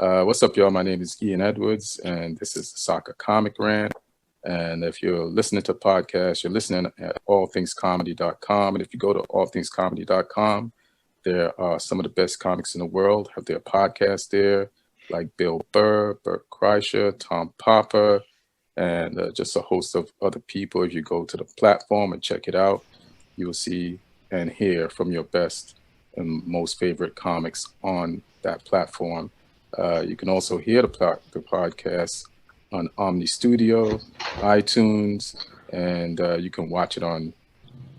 What's up, y'all? My name is Ian Edwards, and this is the Soccer Comic Rant. And if you're listening to podcasts, you're listening at allthingscomedy.com. And if you go to allthingscomedy.com, there are some of the best comics in the world, have their podcasts there, like Bill Burr, Bert Kreischer, Tom Popper, and just a host of other people. If you go to the platform and check it out, you will see and hear from your best and most favorite comics on that platform. You can also hear the podcast on Omni Studio, iTunes, and you can watch it on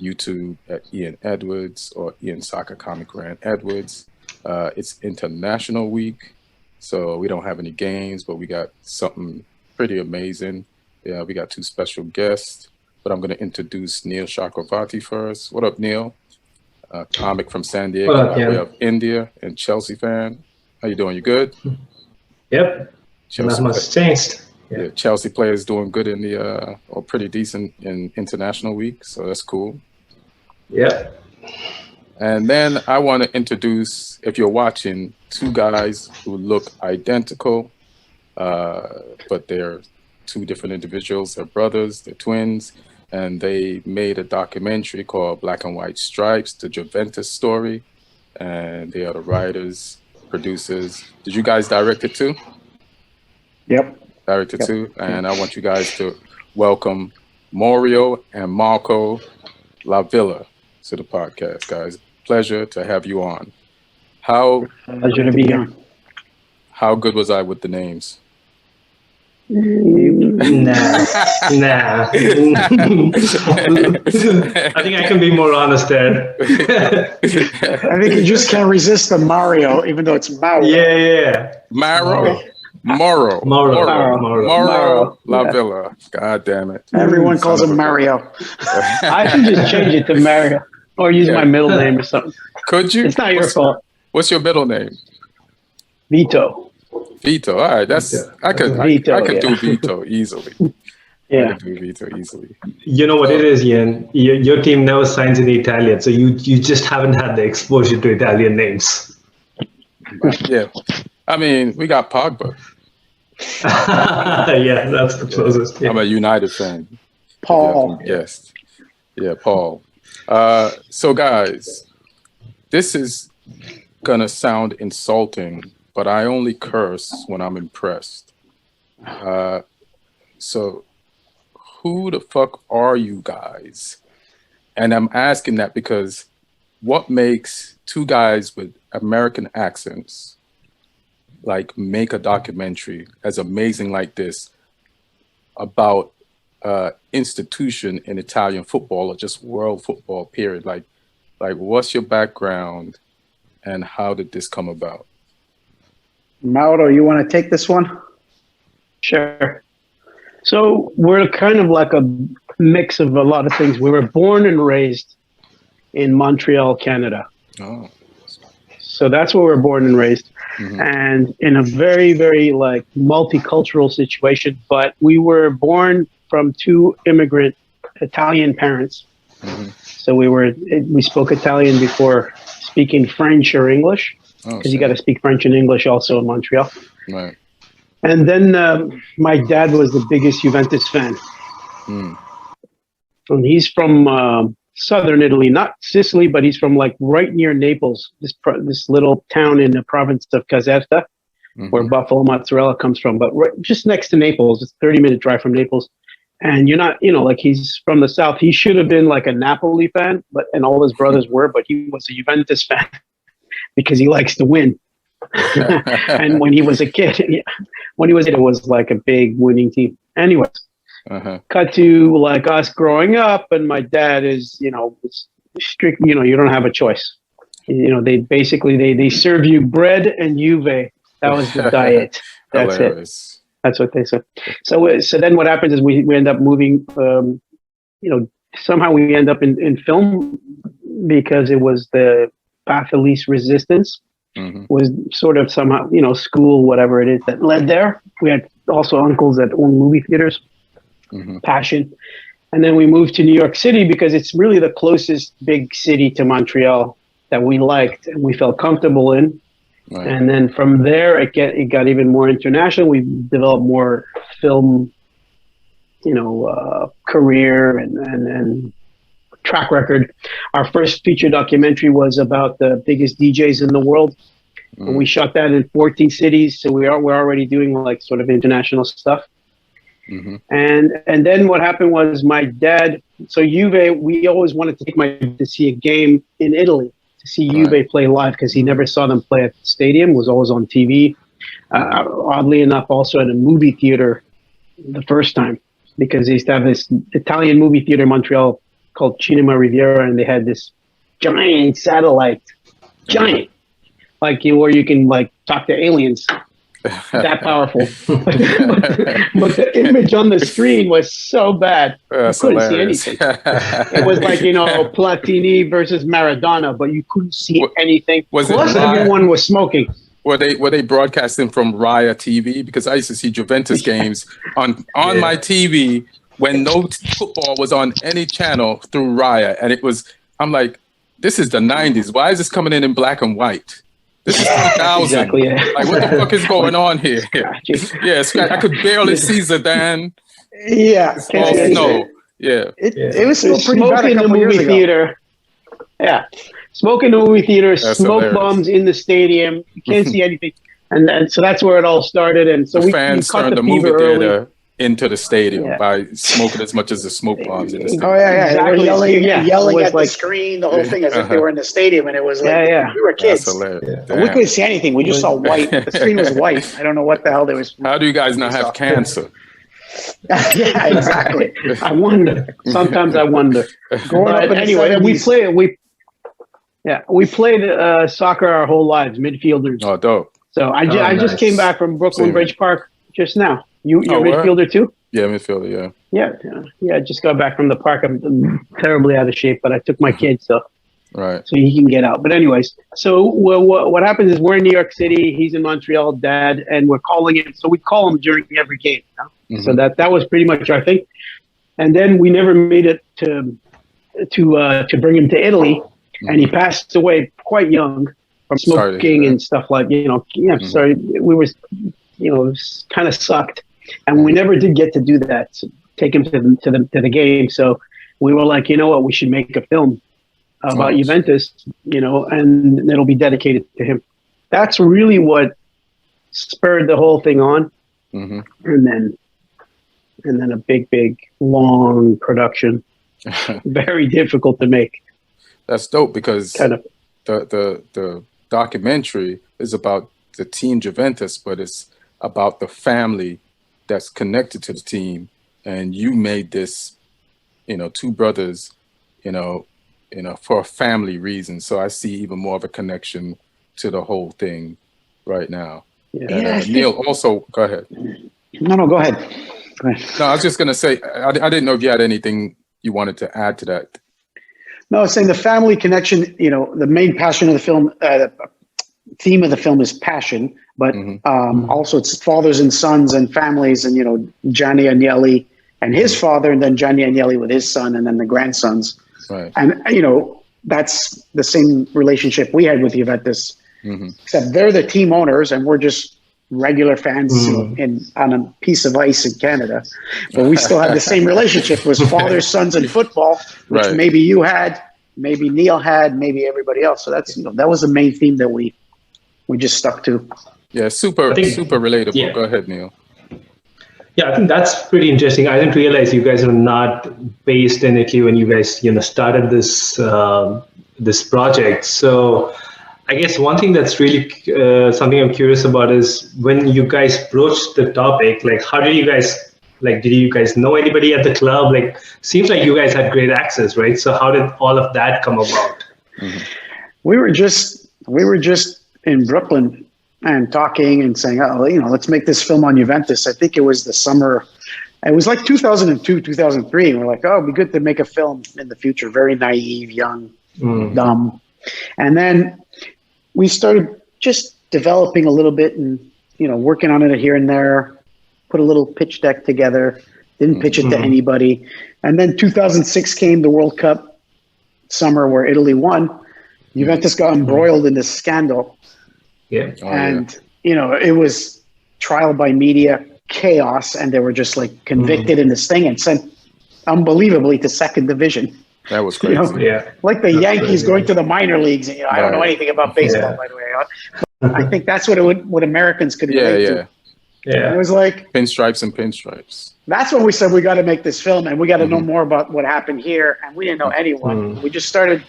YouTube at Ian Edwards or Ian Soccer Comic Rant Edwards. It's International Week, so we don't have any games, but we got something pretty amazing. Yeah, we got two special guests, but I'm going to introduce Neil Chakravarti first. What up, Neil? Comic from San Diego, by way of India, and Chelsea fan. How you doing? You good? Yep. Chelsea Not much changed. Yeah, Chelsea players doing good in the or pretty decent in International Week, so that's cool. Yep. And then I want to introduce, if you're watching, two guys who look identical, but they're two different individuals. They're brothers, they're twins, and they made a documentary called Black and White Stripes, the Juventus Story, and they are the writers, producers. Did you guys direct it too? Yep. Directed too, and I want you guys to welcome Mario and Marco La Villa to the podcast, guys. Pleasure to have you on. Pleasure to be here. How good was I with the names? Nah. I think I can be more honest there. I think you just can't resist the Mario, even though it's Mauro. Yeah. Mauro La Villa. God damn it. Everyone calls him Mario. I should just change it to Mario or use my middle name or something. Could you? It's not your fault. What's your middle name? Vito. Vito. All right. I could do Vito easily. Yeah. I could do Vito easily. You know what it is, Ian? Your team never signs in Italian, so you just haven't had the exposure to Italian names. Yeah. I mean, we got Pogba. Yeah, that's the closest. Yeah. I'm a United fan. Paul. Yes. Yeah, Paul. So guys, this is gonna sound insulting, but I only curse when I'm impressed. So who the fuck are you guys? And I'm asking that because what makes two guys with American accents like make a documentary as amazing like this about institution in Italian football or just world football period? Like what's your background and how did this come about? Mauro, you want to take this one? Sure. So we're kind of like a mix of a lot of things. We were born and raised in Montreal, Canada. Oh. So that's where we're born and raised. Mm-hmm. And in a very, very like multicultural situation, but we were born from two immigrant Italian parents. Mm-hmm. So we spoke Italian before speaking French or English, because you got to speak French and English also in Montreal. Right. And then my dad was the biggest Juventus fan. Mm. And he's from southern Italy, not Sicily, but he's from like right near Naples, this little town in the province of Caserta, where buffalo mozzarella comes from, but just next to Naples. It's a 30-minute drive from Naples. And you're not, like he's from the south. He should have been like a Napoli fan, and all his brothers were, but he was a Juventus fan because he likes to win. And when he was a kid, it was like a big winning team. Anyways. Cut to like us growing up, and my dad is, strict. You don't have a choice. They basically they serve you bread and Juve. That was the diet. That's it. That's what they said. So then what happens is we end up moving. Somehow we end up in film because it was the path of least resistance. Was sort of somehow school, whatever it is, that led there. We had also uncles that owned movie theaters. Passion. And then we moved to New York City because it's really the closest big city to Montreal that we liked and we felt comfortable in. Right. And then from there, it got even more international. We developed more film, career and track record. Our first feature documentary was about the biggest DJs in the world. And we shot that in 14 cities, so we're already doing like sort of international stuff. Mm-hmm. And then what happened was my dad. So Juve, we always wanted to take my dad to see a game in Italy, to see Juve play live, because he never saw them play at the stadium. It was always on TV. Oddly enough, also at a movie theater the first time, because they used to have this Italian movie theater in Montreal called Cinema Riviera, and they had this giant satellite, like where you can like talk to aliens. That powerful, but the image on the screen was so bad you couldn't see anything. It was like Platini versus Maradona, but you couldn't see anything. Plus, everyone was smoking. Were they broadcasting from Raya TV? Because I used to see Juventus games on my TV when no football was on any channel through Raya, and I'm like, this is the 90s. Why is this coming in black and white? This is 2000. Exactly. Yeah. Like, what the fuck is going on here? I could barely see Zidane. Yeah. All snow. Yeah. It was still pretty bad in the movie theater. Yeah. Smoke in the movie theater, smoke bombs in the stadium. You can't see anything. And so that's where it all started. And so the fans turned the movie theater into the stadium by smoking as much as the smoke bombs in the stadium. Oh, yeah. Exactly. They were yelling at the screen, the whole thing, as if they were in the stadium. And it was like, we were kids. We couldn't see anything. We just saw white. The screen was white. I don't know what the hell there was. How do you guys not have cancer? Yeah, exactly. I wonder. Sometimes I wonder. But anyway, we played soccer our whole lives, midfielders. Oh, dope. So I just came back from Brooklyn Bridge Park just now. You're a midfielder too? Yeah, midfielder, Yeah, I just got back from the park. I'm terribly out of shape, but I took my kid, so he can get out. But anyways, so what happens is we're in New York City, he's in Montreal, Dad, and we're calling him. So we call him during every game. So that was pretty much our thing. And then we never made it to bring him to Italy, and he passed away quite young from smoking and stuff like Sorry, we were it was kind of sucked. And we never did get to do that, take him to the game. So we were like, you know what, we should make a film about Juventus, and it'll be dedicated to him. That's really what spurred the whole thing on. Mm-hmm. And then a big, long production, very difficult to make. That's dope, because the documentary is about the team Juventus, but it's about the family that's connected to the team, and you made this, two brothers, for a family reason. So I see even more of a connection to the whole thing right now. And, Neil, also, go ahead. No, go ahead. No, I was just going to say, I didn't know if you had anything you wanted to add to that. No, I was saying the family connection, the main passion of the film, the theme of the film is passion, but also it's fathers and sons and families, and Gianni Agnelli and his father, and then Gianni Agnelli with his son, and then the grandsons. Right. And that's the same relationship we had with Juventus, except they're the team owners and we're just regular fans on a piece of ice in Canada. But we still had the same relationship. It was fathers, sons, and football, which maybe you had, maybe Neil had, maybe everybody else. So that's that was the main theme that we just stuck to. Yeah, super relatable. Yeah. Go ahead, Neil. Yeah, I think that's pretty interesting. I didn't realize you guys are not based in Italy when you guys started this this project. So I guess one thing that's really something I'm curious about is when you guys broached the topic, like how did you guys did you guys know anybody at the club? Like, seems like you guys had great access, right? So how did all of that come about? We were just in Brooklyn and talking and saying, let's make this film on Juventus. I think it was the summer. It was like 2002, 2003. And we're like, it'd be good to make a film in the future. Very naive, young, dumb. And then we started just developing a little bit and, working on it here and there, put a little pitch deck together, didn't pitch it to anybody. And then 2006 came, the World Cup summer where Italy won. Juventus got embroiled in this scandal. Yeah. And it was trial by media chaos, and they were just like convicted in this thing and sent unbelievably to second division. That was crazy. Yeah. Like the Yankees going to the minor leagues. I don't know Right. anything about baseball, by the way. I think that's what Americans could relate to. Yeah. It was like Pinstripes and pinstripes. that's when we said we got to make this film and we got to know more about what happened here. And we didn't know anyone. We just started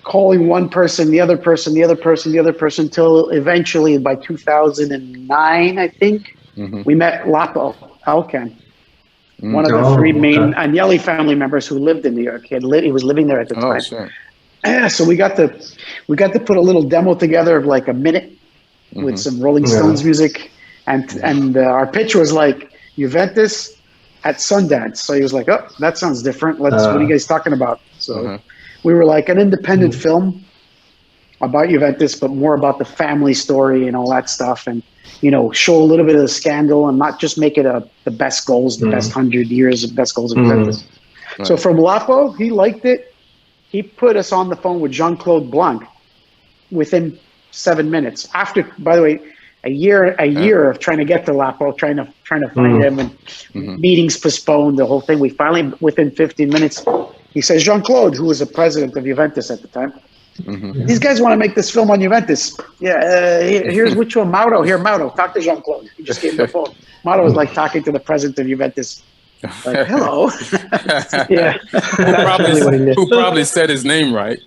calling one person, the other person, the other person, the other person, till eventually by 2009, I think, we met Lapo Alcan, one of the three main Agnelli family members who lived in New York. He was living there at the time. Sure. Yeah, so we got to put a little demo together of like a minute with some Rolling Stones music, and our pitch was like Juventus at Sundance. So he was like, "Oh, that sounds different. What are you guys talking about?" So we were like an independent film about Juventus, but more about the family story and all that stuff, and show a little bit of the scandal and not just make it the best goals, the best 100 years of best goals of Juventus. Right. So from Lapo, he liked it. He put us on the phone with Jean-Claude Blanc within 7 minutes. After, by the way, a year of trying to get to Lapo, trying to find him, and meetings postponed, the whole thing. We finally, within 15 minutes, he says, Jean-Claude, who was the president of Juventus at the time, these guys want to make this film on Juventus. Yeah, here's which one, Mauro. Here, Mauro, talk to Jean-Claude. He just gave him the phone. Mauro was like talking to the president of Juventus. Like, hello. Yeah. Who probably said his name right.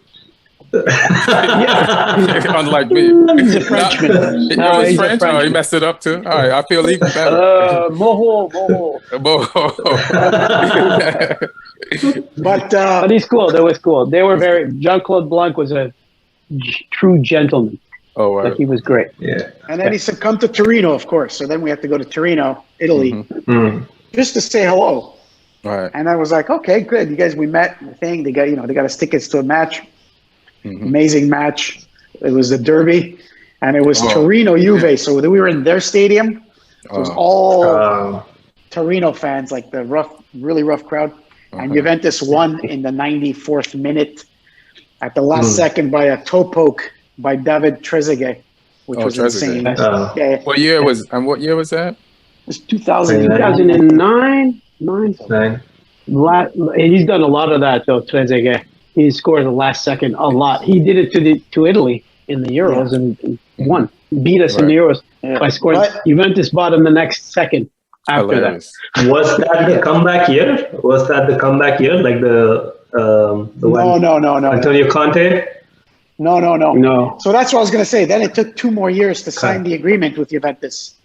Unlike me. He's a Frenchman. No, he's French. Oh, he messed it up too. All right, I feel even better. Moho. But he's cool. That was cool. They were Jean-Claude Blanc was a true gentleman. Oh, right. Like, he was great. Yeah. And then he said, come to Torino, of course. So then we had to go to Torino, Italy, just to say hello. Right. And I was like, okay, good. You guys, we met. The thing they got us tickets to a match. Amazing match. It was the derby, and it was Torino Juve. So we were in their stadium. So it was all Torino fans, like the really rough crowd. And Juventus won in the 94th minute at the last second by a toe poke by David Trezeguet, which was insane. Yeah. What year was that? It was 2009. 2009. He's done a lot of that though, Trezeguet. He scored the last second a lot. He did it to Italy in the Euros and won. Beat us in the Euros by scoring. Juventus bought him the next second after that. Was that the comeback year? Like the one? No. Antonio Conte? No. So that's what I was going to say. Then it took 2 more years to sign the agreement with Juventus.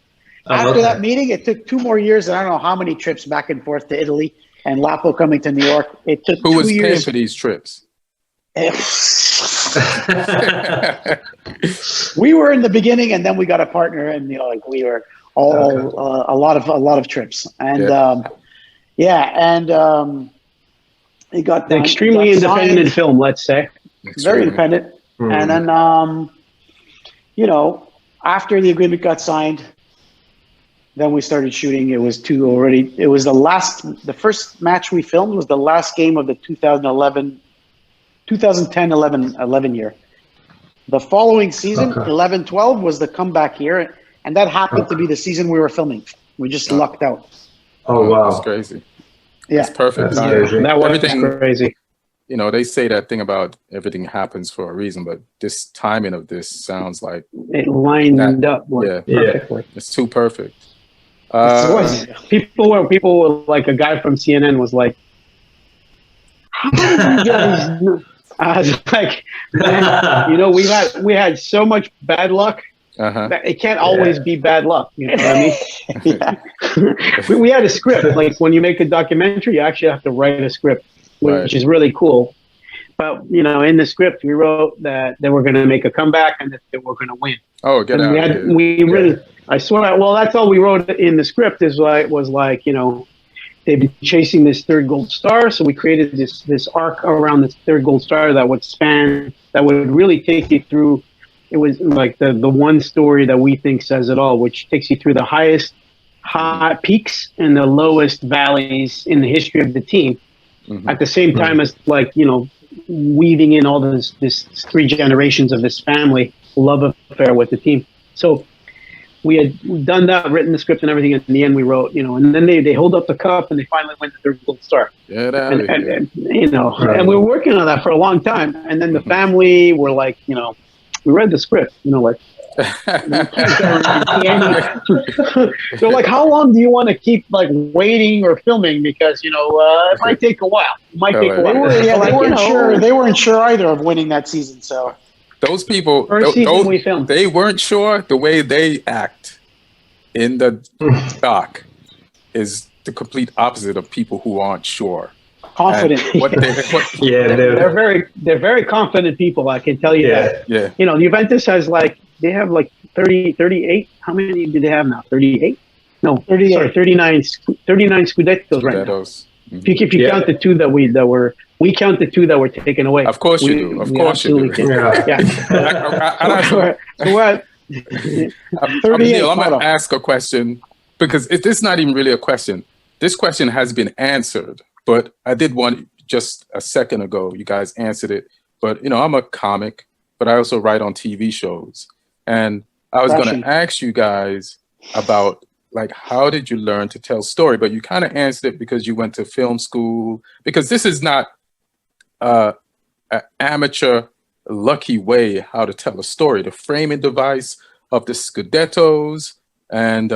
After that meeting, it took 2 more years, and I don't know how many trips back and forth to Italy, and Lapo coming to New York. It took 2 years. Who was paying for these trips? We were in the beginning, and then we got a partner, and we were a lot of trips, and it got done. Extremely independent film, let's say. Very independent, and then after the agreement got signed. Then we started shooting. It was the first match we filmed was the last game of the 2010-11 year. The following season, 11-12, was the comeback year, and that happened to be the season we were filming. We just lucked out. Oh, wow. That's crazy. Yeah. It's perfect. That was crazy. They say that thing about everything happens for a reason, but this timing of this sounds like it lined up perfectly. It's too perfect. People were like, a guy from CNN was like, how did you guys know? I was like, man, we had so much bad luck that it can't always be bad luck. You know what I mean? we had a script. Like when you make a documentary, you actually have to write a script, which is really cool. But in the script, we wrote that they were going to make a comeback and that they were going to win. Oh, get out! I swear. Well, that's all we wrote in the script. Was like they've been chasing this third gold star, so we created this arc around this third gold star that would really take you through. It was like the one story that we think says it all, which takes you through the highest high peaks and the lowest valleys in the history of the team. At the same time as weaving in all this 3 generations of this family love affair with the team. So we had done that, written the script and everything. And in the end, we wrote, and then they hold up the cup and they finally win the third gold star. And we were working on that for a long time. And then the family were like, we read the script, like, they're like, how long do you want to keep like waiting or filming? Because it might take a while. They weren't sure either of winning that season. So those people, we filmed. They weren't sure. The way they act in the doc is the complete opposite of people who aren't sure. Confident. They're very confident people. I can tell you that. Yeah. Juventus has they have 38. How many do they have now? 38? No, 38. Sorry, 39 Scudettos right now. Mm-hmm. If you count the two we count the two that were taken away. Of course you do. Of course you do. Yeah. I'm going to ask a question because this is not even really a question. This question has been answered, but I did one just a second ago. You guys answered it. But, I'm a comic, but I also write on TV shows. And I was going to ask you guys about, how did you learn to tell story? But you kind of answered it because you went to film school. Because this is not an amateur, lucky way how to tell a story. The framing device of the Scudettos and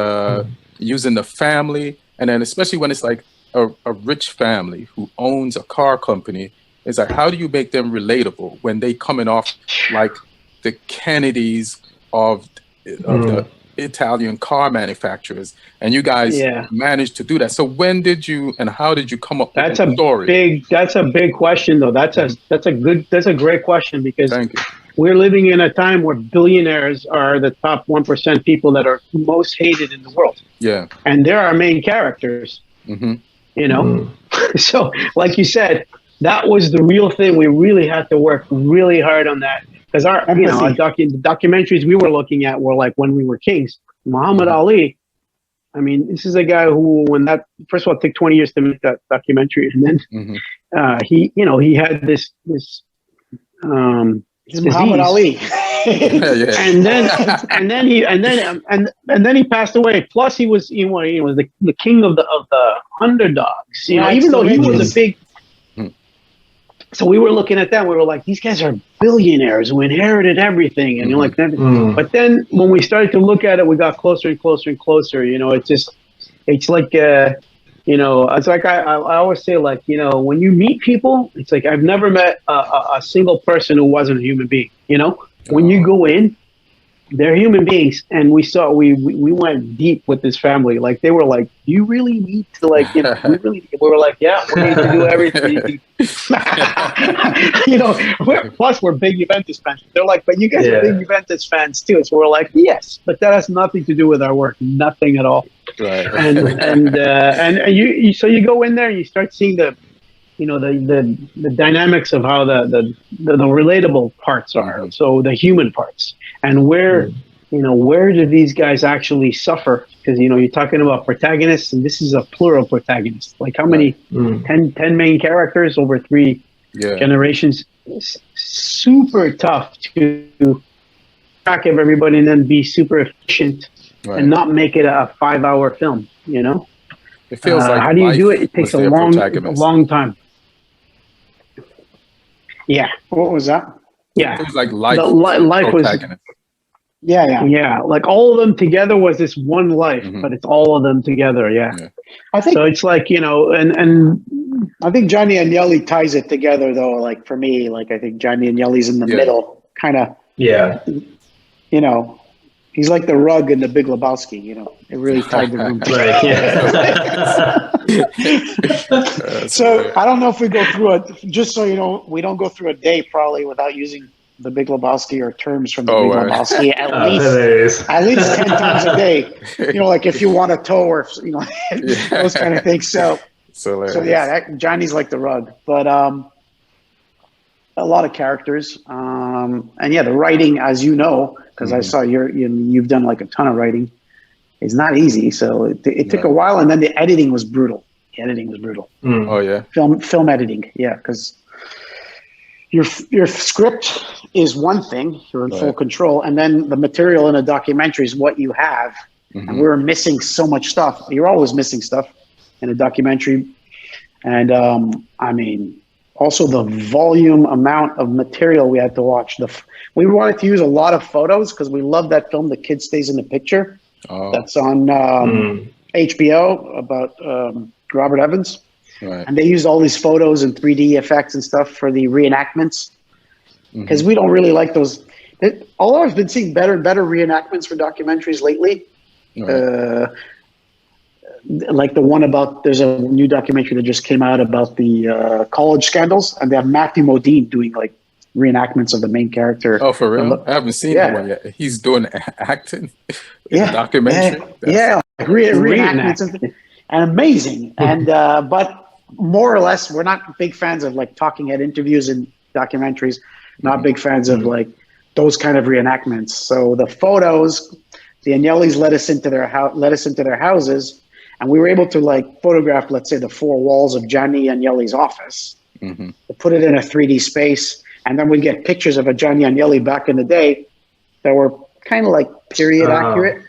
using the family. And then especially when it's like a rich family who owns a car company, it's like, how do you make them relatable when they coming off like the Kennedys of the Italian car manufacturers, and you guys managed to do that. So when did you and how did you come up with the story? That's a big question though. That's a great question because we're living in a time where billionaires are the top 1% people that are most hated in the world. Yeah. And they're our main characters. So like you said, that was the real thing. We really had to work really hard on that. Because the documentaries we were looking at were like When We Were Kings. Muhammad Ali, I mean, this is a guy who, first of all, it took 20 years to make that documentary, and then he had this Muhammad Ali, and then he passed away. Plus, he was the king of the underdogs. Even though he was a big. So we were looking at that. We were like, these guys are billionaires who inherited everything. And you're like, but then when we started to look at it, we got closer and closer and closer. It's like, it's like I always say, when you meet people, it's like I've never met a single person who wasn't a human being. When you go in, they're human beings, and we went deep with this family. Like they were like, "You really need to we were like, yeah, we need to do everything." Plus we're big Juventus fans. They're like, "But you guys are big Juventus fans too." So we're like, "Yes, but that has nothing to do with our work, nothing at all." Right. And you go in there and you start seeing the dynamics of how the relatable parts are, so the human parts, and where do these guys actually suffer? Because you're talking about protagonists, and this is a plural protagonist. Like how many 10 main characters over 3 generations? It's super tough to track of everybody and then be super efficient and not make it a 5-hour film. It feels like how do you do it? It takes a long time. Yeah. What was that? Yeah. It was like life was. Yeah. Like all of them together was this one life, but it's all of them together. Yeah. I think so. It's like and I think Johnny Agnelli ties it together though. Like for me, I think Johnny Agnelli's in the middle, kind of. Yeah. He's like the rug in the Big Lebowski. It really tied the room. Right. Yeah. So I don't know if we go through just so we don't go through a day probably without using the Big Lebowski or terms from the Big Lebowski at least 10 times a day. Like if you want a toe or those kind of things. So Johnny's like the rug, but a lot of characters, and the writing, as because I saw you've done like a ton of writing. It's not easy, so it took a while, and then the editing was brutal. Oh yeah, film editing, because your script is one thing, you're in full Right. control, and then the material in a documentary is what you have. And we were missing so much stuff. You're always missing stuff in a documentary. And I mean, also the volume amount of material we had to watch. We wanted to use a lot of photos because we love that film, The Kid Stays in the Picture. Oh, That's on HBO about Robert Evans. right. And they used all these photos and 3D effects and stuff for the reenactments. Because we don't really like those. Although I've been seeing better and better reenactments for documentaries lately. Right. Like the one about, there's a new documentary that just came out about the college scandals, and they have Matthew Modine doing like reenactments of the main character. Oh, for real? I haven't seen that one yet. He's doing acting in the documentary? Like reenactments and amazing. And but more or less, we're not big fans of like talking head interviews and documentaries. Not big fans of like those kind of reenactments. So the photos, the Agnellis let us into their houses, and we were able to like photograph, let's say, the four walls of Gianni Agnelli's office, to put it in a 3D space, and then we'd get pictures of a Gianni Agnelli back in the day that were kind of like period accurate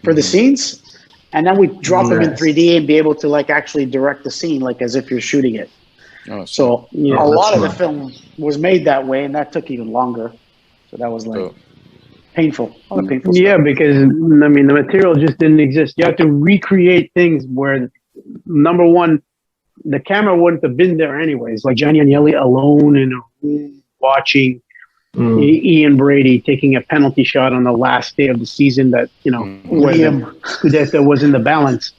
for the scenes, and then we'd drop them in 3D and be able to like actually direct the scene like as if you're shooting it. Oh, So a lot of the film was made that way, and that took even longer. So that was like painful. A lot of painful stuff. Because I mean the material just didn't exist. You have to recreate things where, number one, the camera wouldn't have been there anyways. Like Gianni Agnelli alone in a room watching Ian Brady taking a penalty shot on the last day of the season that where the Scudetto was in the balance.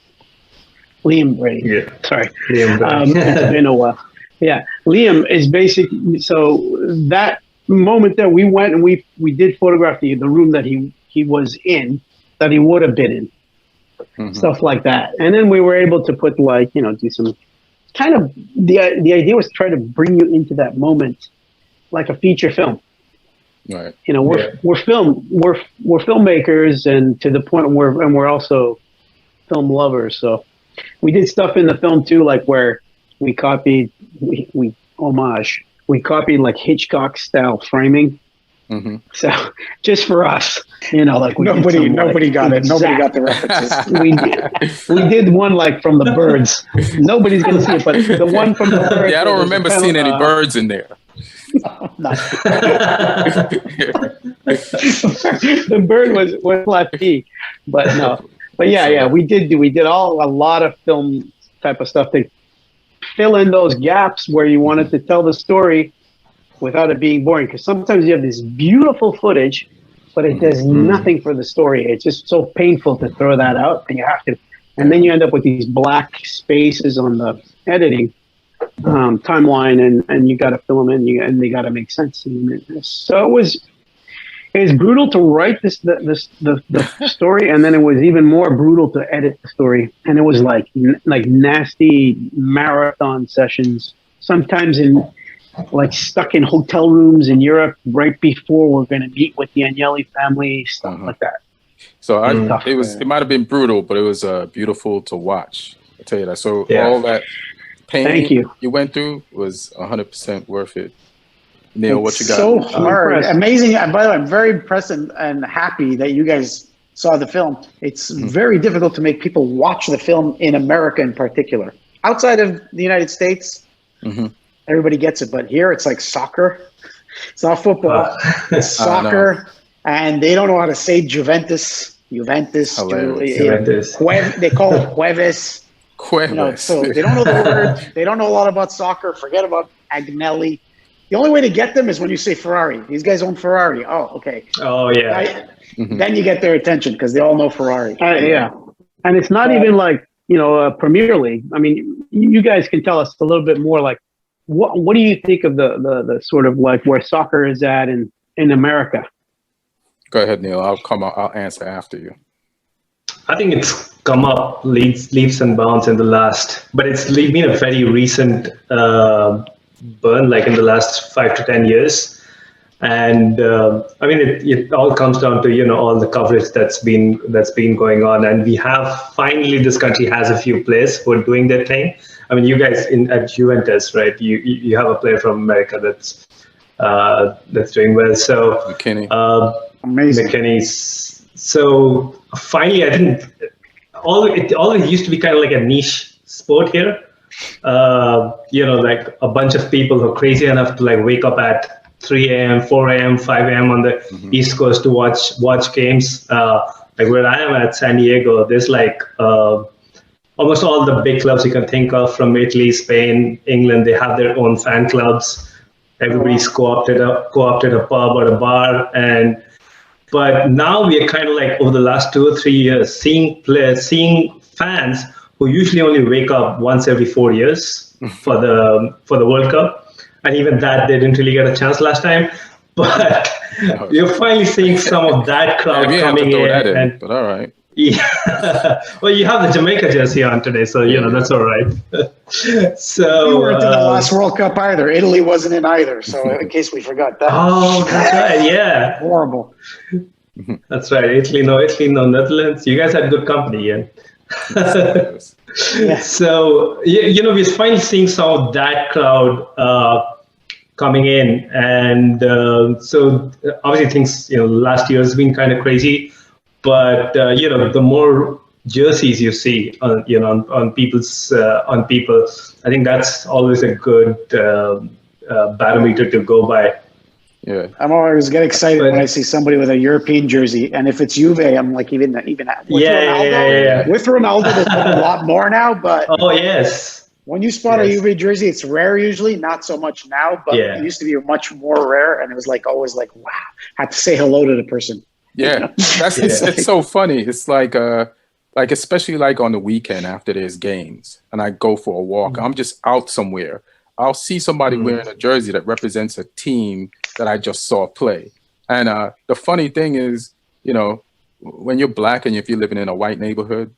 Liam Brady. Yeah. Sorry. Liam Brady. It's been a while. Yeah. Liam is basically, so that moment that we went and we did photograph the room that he was in, that he would have been in, stuff like that. And then we were able to put like, do some kind of, the idea was to try to bring you into that moment like a feature film. Right. We're filmmakers, and to the point where, and we're also film lovers. So we did stuff in the film too, like where we copied like Hitchcock style framing. So just for us, like nobody got it. Nobody got the references. we did one like from the birds. Nobody's gonna see it, but the one from the birds. Yeah, I don't remember seeing any birds in there. The bird was Platini, but no. But yeah, we did a lot of film type of stuff to fill in those gaps where you wanted to tell the story without it being boring. Because sometimes you have this beautiful footage, but it does nothing for the story. It's just so painful to throw that out, and you have to. And then you end up with these black spaces on the editing timeline, and you got to fill them in, and they got to make sense. So it was brutal to write the story, and then it was even more brutal to edit the story. And it was like nasty marathon sessions, sometimes stuck in hotel rooms in Europe right before we're going to meet with the Agnelli family, stuff like that. So it might have been brutal, but it was beautiful to watch. I tell you that. So all that pain you went through was 100% worth it. Neil, what you got? So hard, amazing. By the way, I'm very impressed and happy that you guys saw the film. It's very difficult to make people watch the film in America, in particular. Outside of the United States, everybody gets it, but here it's like soccer. It's not football. It's soccer, and they don't know how to say Juventus. They call it Jueves. So they don't know the word. They don't know a lot about soccer. Forget about Agnelli. The only way to get them is when you say Ferrari. These guys own Ferrari. Oh, okay. Oh, yeah. Then you get their attention because they all know Ferrari. And it's not even like, Premier League. I mean, you guys can tell us a little bit more, like, what do you think of the sort of like where soccer is at in America? Go ahead, Neil. I'll answer after you. I think it's come up leaps and bounds in the last, but it's been a very recent burn, like in the last 5 to 10 years. And I mean, it all comes down to all the coverage that's been going on, and we have finally, this country has a few players who are doing their thing. I mean, you guys at Juventus, right? You have a player from America that's that's doing well. So McKinney. Amazing. McKinney's. So finally, I think all it used to be kind of like a niche sport here. Like a bunch of people who are crazy enough to like wake up at 3 a.m., 4 a.m., 5 a.m. on the East Coast to watch games. Like where I am at San Diego, there's like almost all the big clubs you can think of from Italy, Spain, England. They have their own fan clubs. Everybody's co-opted a pub or a bar, but now we are kind of like over the last 2 or 3 years seeing fans who usually only wake up once every 4 years for the World Cup, and even that they didn't really get a chance last time. But you're finally seeing some of that crowd coming in. But all right. Yeah. Well, you have the Jamaica jersey on today, so that's all right. So you weren't in the last World Cup either. Italy wasn't in either. So in case we forgot that. Oh, that's right. Yeah. Horrible. That's right. Italy, no Netherlands. You guys had good company, yeah. Yeah. So we're finally seeing some of that crowd coming in, and so obviously things last year has been kind of crazy, but the more jerseys you see on people, I think that's always a good barometer to go by. Yeah, I'm always get excited when I see somebody with a European jersey, and if it's Juve, I'm like even with Ronaldo. With Ronaldo, there's a lot more now. But oh yes, when you spot a Juve jersey, it's rare usually, not so much now. But it used to be much more rare, and it was like always like wow, had to say hello to the person. Yeah, it's so funny. It's like especially like on the weekend after there's games, and I go for a walk. I'm just out somewhere. I'll see somebody wearing a jersey that represents a team that I just saw play. And the funny thing is, when you're black and if you're living in a white neighborhood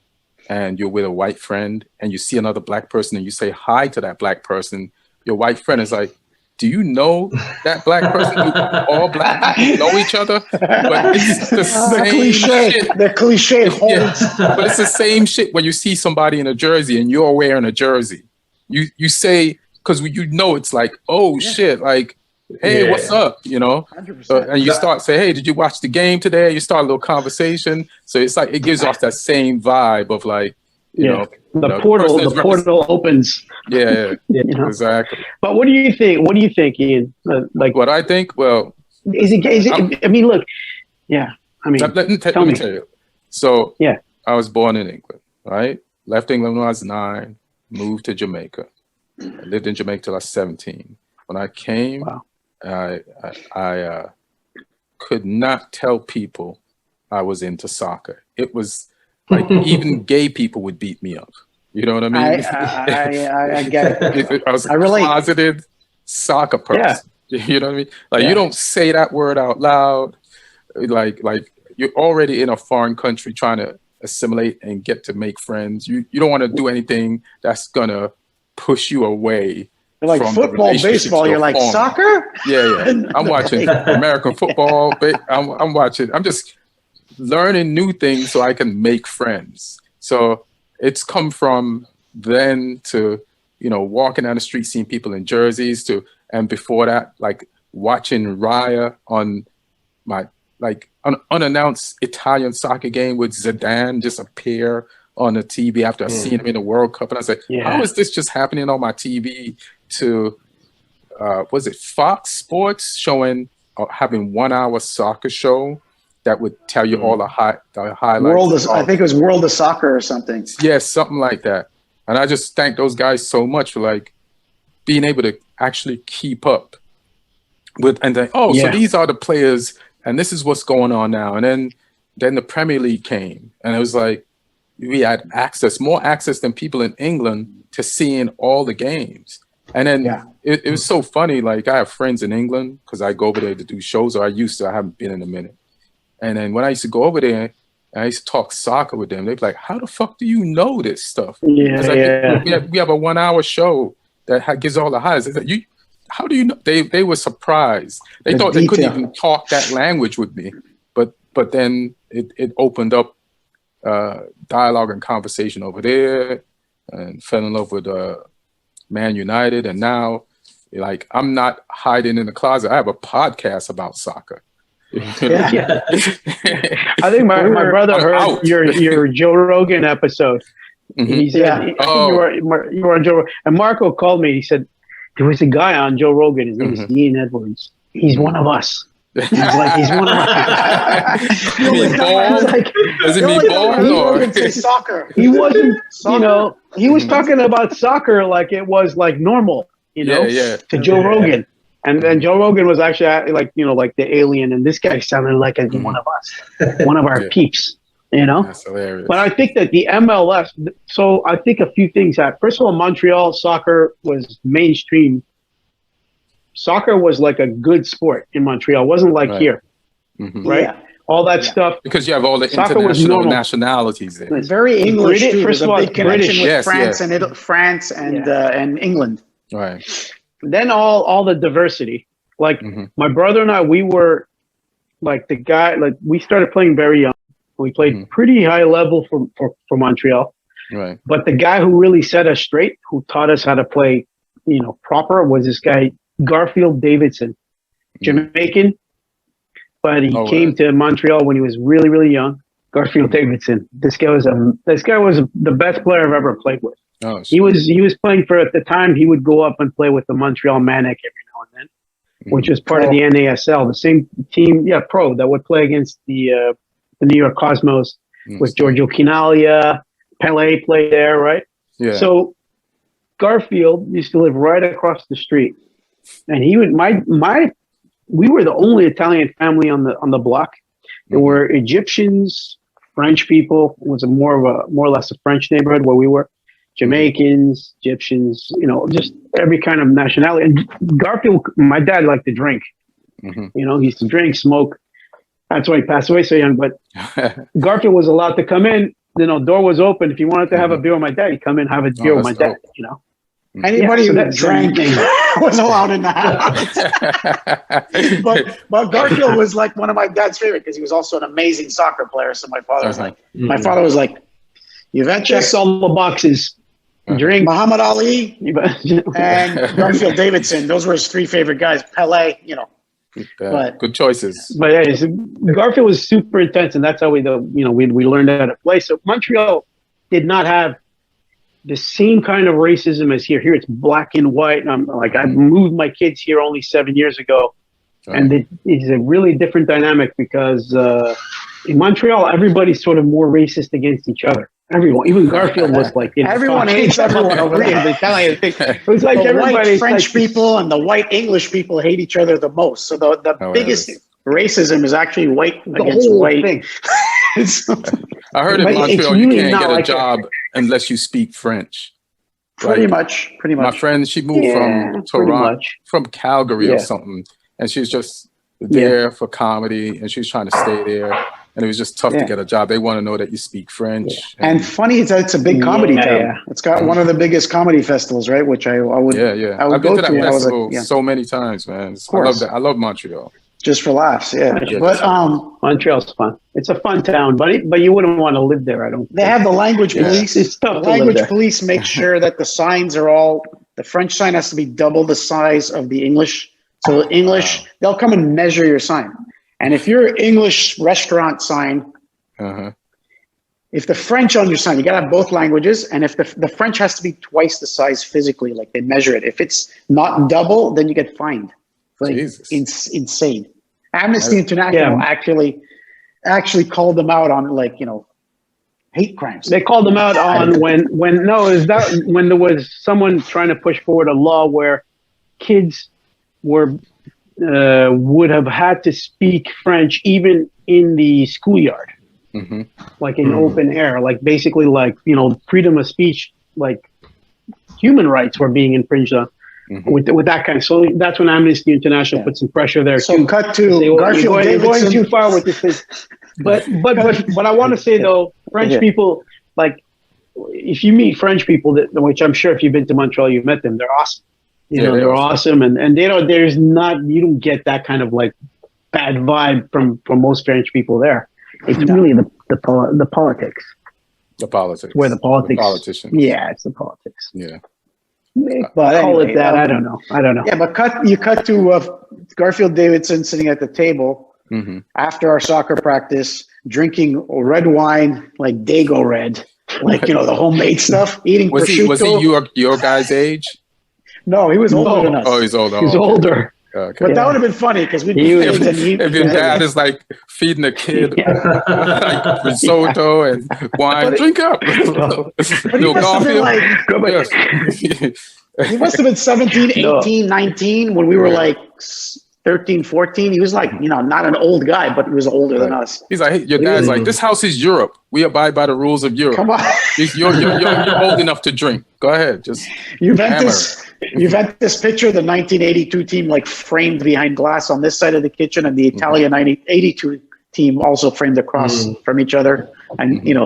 and you're with a white friend and you see another black person and you say hi to that black person, your white friend is like, do you know that black person? All black people know each other? But it's the same shit. The cliche holds. Yeah, but it's the same shit when you see somebody in a jersey and you're wearing a jersey. You say, because it's like, oh shit, like, hey, what's up? 100%. And you start say, hey, did you watch the game today? You start a little conversation. So it's like it gives off that same vibe of like, the portal opens. Yeah, exactly. But what do you think, Ian? Like what I think? Well, is it? I mean, look. Yeah, I mean, let me tell you. So I was born in England, right? Left England when I was 9, moved to Jamaica. I lived in Jamaica till I was 17. When I came, I could not tell people I was into soccer. It was like even gay people would beat me up. You know what I mean? I get it. I was a closeted soccer person. Yeah. You know what I mean? Like you don't say that word out loud. Like you're already in a foreign country trying to assimilate and get to make friends. You don't want to do anything that's gonna push you away. You're like from football, baseball. You're like soccer. Yeah. I'm watching American football. I'm watching. I'm just learning new things so I can make friends. So it's come from then to walking down the street, seeing people in jerseys, and before that, like watching Raya on my unannounced Italian soccer game with Zidane just appear on the TV after I seen him in the World Cup, and I said, how is this just happening on my TV? To was it Fox Sports showing having 1 hour soccer show that would tell you all the highlights. I think it was World of Soccer or something. Yeah, something like that. And I just thank those guys so much for like being able to actually keep up with and then so these are the players and this is what's going on now. And then the Premier League came and it was like we had more access than people in England to seeing all the games. And then it was so funny. Like I have friends in England because I go over there to do shows, or I haven't been in a minute. And then when I used to go over there, and I used to talk soccer with them, they'd be like, how the fuck do you know this stuff? We have a 1 hour show that gives all the highs. How do you know? They were surprised. They thought they couldn't even talk that language with me. But then it opened up dialogue and conversation over there, and fell in love with Man United. And now, Like, I'm not hiding in the closet. I have a podcast about soccer. Yeah. I think my brother heard your Joe Rogan episode. He said, I think you were on Joe Rogan. And Marco called me. He said, there was a guy on Joe Rogan. His name is Ian Edwards. He's one of us. He's one of us. You mean ball? Does it mean ball? Or? Say soccer. He wasn't, he was talking about soccer like it was like normal, to Joe Rogan. And then Joe Rogan was actually like the alien, and this guy sounded like one of us, one of our peeps, That's hilarious. But I think that the MLS, so I think a few things happened. First of all, Montreal soccer was mainstream. Soccer was like a good sport in Montreal. It wasn't like here, right? Yeah. All that stuff. Because you have all the international nationalities there. It's very English, too. First of all, big connection with France and England. Right. Then all the diversity. Like my brother and I, we were like the guy. Like we started playing very young. We played pretty high level for Montreal. Right. But the guy who really set us straight, who taught us how to play, proper, was this guy Garfield Davidson, Jamaican, but he came to Montreal when he was really, really young. Garfield Davidson. This guy was the best player I've ever played with. Oh, he was playing for, at the time, he would go up and play with the Montreal Manic every now and then, which was part of the NASL, the same team, pro, that would play against the New York Cosmos with Giorgio Chinaglia. Pelé played there, right? Yeah. So Garfield used to live right across the street, and he would we were the only Italian family on the block. There were Egyptians, French people. It was more or less a French neighborhood where we were. Jamaicans, Egyptians, just every kind of nationality. And Garfield, my dad liked to drink. He used to drink, smoke. That's why he passed away so young. But Garfield was allowed to come in. Door was open. If you wanted to have a beer with my dad, he'd come in, have a beer with my dad. Anybody who drank was allowed in the house. but Garfield was like one of my dad's favorite because he was also an amazing soccer player. So my father was like, Juventus, checks all the boxes. Drink. Muhammad Ali and Garfield Davidson. Those were his three favorite guys. Pelé, but good choices. But yeah, so Garfield was super intense, and that's how we learned how to play. So Montreal did not have the same kind of racism as here. Here it's black and white. And I moved my kids here only 7 years ago, and it's a really different dynamic because in Montreal everybody's sort of more racist against each other. Everyone, even Garfield was like, everyone hates everyone over there. It was like the everybody, white French people and the white English people hate each other the most. So the biggest racism is actually white against white. Thing. I heard in Montreal you can't get a job unless you speak French. Pretty much. My friend, she moved from Toronto, from Calgary or something, and she was just there for comedy, and she was trying to stay there. And it was just tough to get a job. They want to know that you speak French. Yeah. And funny, it's a big comedy town. Yeah. It's got one of the biggest comedy festivals, right? Which I would. Yeah. I've been to that festival so many times, man. I love that. I love Montreal. Just for laughs, But Montreal's fun. It's a fun town, but you wouldn't want to live there. I don't. They have the language police. It's tough. The language police make sure that the signs are all. The French sign has to be double the size of the English. So the English, they'll come and measure your sign. And if your English restaurant sign, if the French on your sign, you got to have both languages. And if the French has to be twice the size physically, like they measure it. If it's not double, then you get fined. Like insane. Amnesty International actually called them out on hate crimes. They called them out on when there was someone trying to push forward a law where kids would have had to speak French even in the schoolyard, like in open air, like basically freedom of speech, like human rights were being infringed on with that kind of. So that's when Amnesty International put some pressure there. So cut to Garfield Davidson. Going too far with this thing. But I want to say though, French people, like if you meet French people, which I'm sure if you've been to Montreal, you've met them, they're awesome. They're awesome, and you don't get that kind of like bad vibe from most French people there. It's really the politics. The politics. Where the politics. The politicians. Yeah, it's the politics. Yeah. But Call anyway, it that. I don't know. Yeah, but you cut to Garfield Davidson sitting at the table after our soccer practice, drinking red wine, like Dago red, like the homemade stuff. Eating prosciutto. Was he your guy's age? No, he was older than us. Oh, he's older. He's older. Okay. But that would have been funny because we'd be kids and if your dad is like feeding a kid like risotto and wine, drink up. But he must have been like, he must have been 17, 18, 19 when we were like 13, 14. He was like, not an old guy, but he was older than us. He's like, hey, your dad's like, this house is Europe. We abide by the rules of Europe. Come on. You're old enough to drink. Go ahead. Just Juventus picture, the 1982 team like framed behind glass on this side of the kitchen, and the Italian 82 team also framed across from each other. And it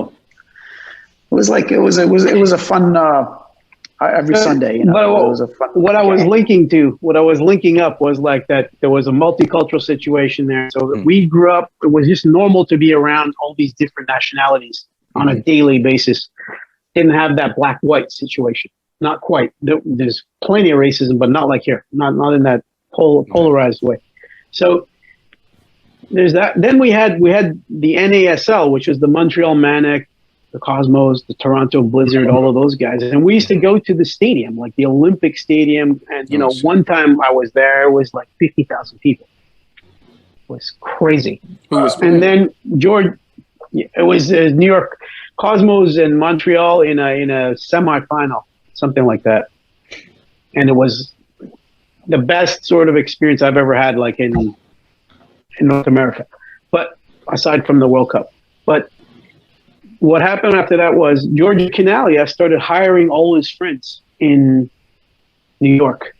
was like it was a fun every Sunday. But it was a fun what I was linking up was like that there was a multicultural situation there. So we grew up. It was just normal to be around all these different nationalities on a daily basis. Didn't have that black-white situation. Not quite. There's plenty of racism, but not like here. Not in that polarized way. So there's that. Then we had the NASL, which was the Montreal Manic, the Cosmos, the Toronto Blizzard, all of those guys. And we used to go to the stadium, like the Olympic Stadium. And one time I was there, it was like 50,000 people. It was crazy. And then it was New York Cosmos and Montreal in a semifinal. Something like that. And it was the best sort of experience I've ever had, like in North America, but aside from the World Cup. But what happened after that was Giorgio Canaglia started hiring all his friends in New York.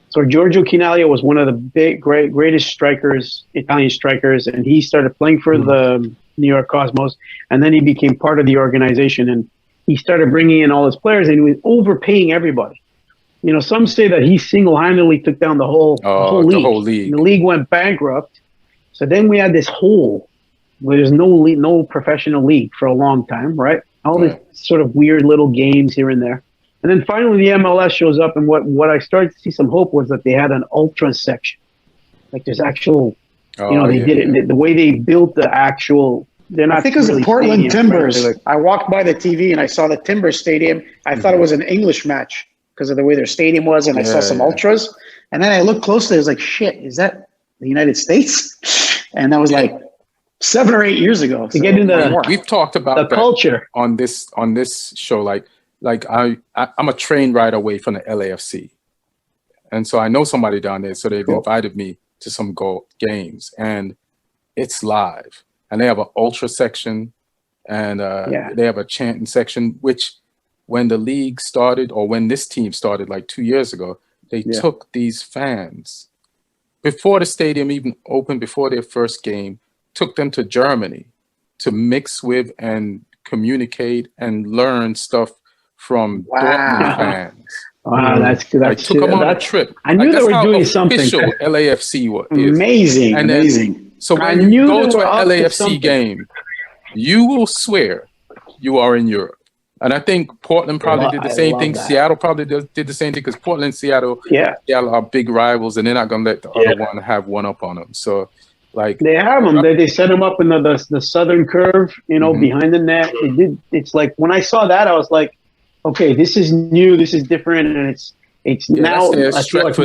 So Giorgio Canaglia was one of the greatest strikers, Italian strikers, and he started playing for the New York Cosmos, and then he became part of the organization, and he started bringing in all his players, and he was overpaying everybody. Some say that he single-handedly took down the whole league. The whole league. And the league went bankrupt. So then we had this hole where there's no professional league for a long time, right? All these sort of weird little games here and there. And then finally the MLS shows up, and what I started to see some hope was that they had an ultra section. Like there's actual, they did it, the way they built the actual. I think it was the Portland Timbers. I walked by the TV and I saw the Timbers Stadium. I thought it was an English match because of the way their stadium was, and I saw some ultras. And then I looked closely. I was like, "Shit, is that the United States?" And that was like 7 or 8 years ago. To get into we've talked about the culture on this show. Like I'm a train ride away from the LAFC, and so I know somebody down there. So they've invited me to some games, and it's live. And they have an ultra section, and they have a chanting section, which when the league started, or when this team started like 2 years ago, they took these fans, before the stadium even opened, before their first game, took them to Germany to mix with and communicate and learn stuff from Dortmund fans. Wow, that's good. I took them on a trip. I knew they were doing something. LAFC was amazing. And amazing. So when you go to an LAFC game, you will swear you are in Europe. And I think Portland probably did the same thing. That. Seattle probably did the same thing, because Portland and Seattle are big rivals, and they're not going to let the other one have one up on them. So, like, they have them. They set them up in the southern curve, behind the net. It's like when I saw that, I was like, okay, this is new, this is different, and it's now. I feel like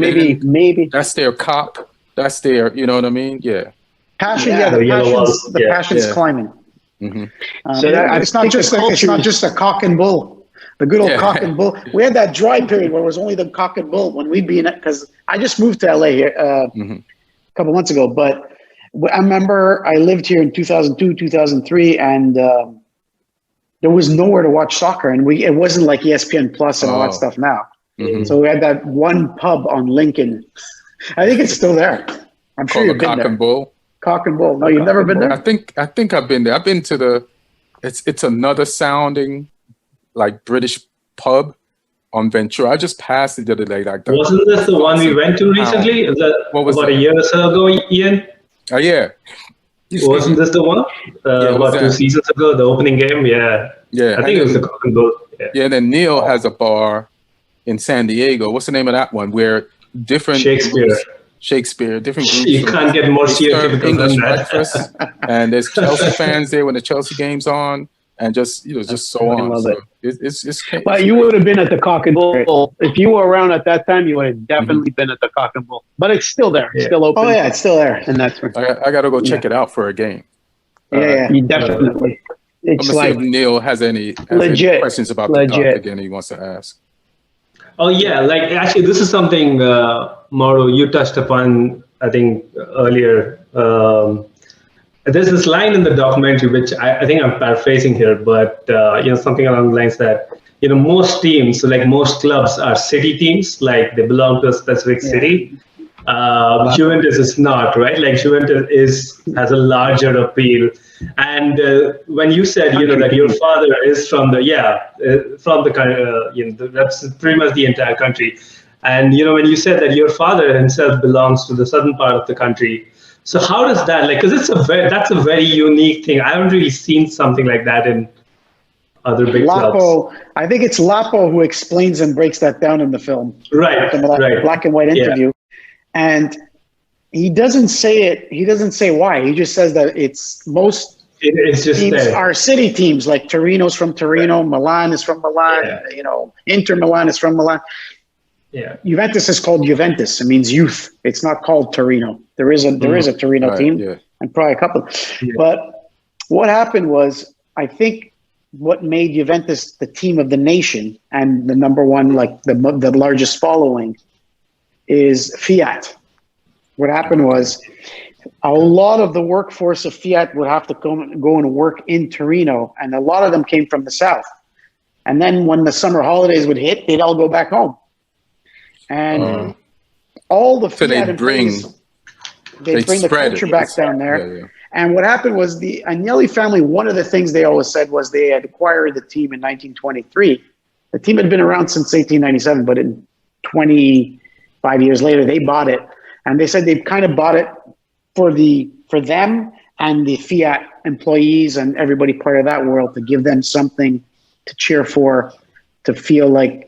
maybe that's their cop. That's their, you know what I mean? Yeah. Passion, the passion's climbing. Mm-hmm. So it's not just a cock and bull, the good old cock and bull. We had that dry period where it was only the cock and bull when we'd be in it, because I just moved to LA here a couple months ago. But I remember I lived here in 2002, 2003, and there was nowhere to watch soccer, and it wasn't like ESPN Plus and all that stuff now. Mm-hmm. So we had that one pub on Lincoln. I think it's still there. I'm sure you've been there. Cock and Bull. Cock and Bull. No, you've never been there? I think I've been there. I've been to it's another sounding like British pub on Ventura. I just passed it the other day. Wasn't this the one we went to recently? What was about a year or so ago, Ian? Oh yeah. Wasn't this the one? About 2 seasons ago, the opening game? Yeah. I think it was the Cock and Bull. Yeah. Then Neil has a bar in San Diego. What's the name of that one? Where different Shakespeare, different groups. You can't get more serve stereotypical English than that. breakfast, and there's Chelsea fans there when the Chelsea game's on, and just just so on. Love so it. It's But you would have been at the Cock and Bull if you were around at that time. You would have definitely been at the Cock and Bull. But it's still there. It's still open. Oh yeah, it's still there. And that's where I got to go check it out for a game. you definitely. It's Let's see like if Neil has any legit questions about the doc again he wants to ask. Oh yeah, like actually, this is something Mauro you touched upon. I think earlier. There's this line in the documentary which I think I'm paraphrasing here, but something along the lines that most teams, so like most clubs, are city teams, like they belong to a specific city. Juventus is not, right? Like Juventus has a larger appeal. And when you said that your father is from that's pretty much the entire country. And when you said that your father himself belongs to the southern part of the country, so how does that, like, because that's a very unique thing. I haven't really seen something like that in other big clubs. I think it's Lapo who explains and breaks that down in the film. Right, in the black and white interview. And he doesn't say it. He doesn't say why. He just says that it's just teams are city teams. Like Torino's from Torino, Milan is from Milan. Inter Milan is from Milan. Yeah, Juventus is called Juventus. It means youth. It's not called Torino. There is a Torino team and probably a couple. Yeah. But what happened was, I think what made Juventus the team of the nation and the number one, like the largest following, is Fiat. What happened was a lot of the workforce of Fiat would have to go and work in Torino, and a lot of them came from the south. And then when the summer holidays would hit, they'd all go back home. And all the Fiat employees, they'd bring the culture back down there. Yeah. And what happened was the Agnelli family, one of the things they always said was they had acquired the team in 1923. The team had been around since 1897, but in 25 years later, they bought it. And they said they kind of bought it for them and the Fiat employees and everybody part of that world, to give them something to cheer for, to feel like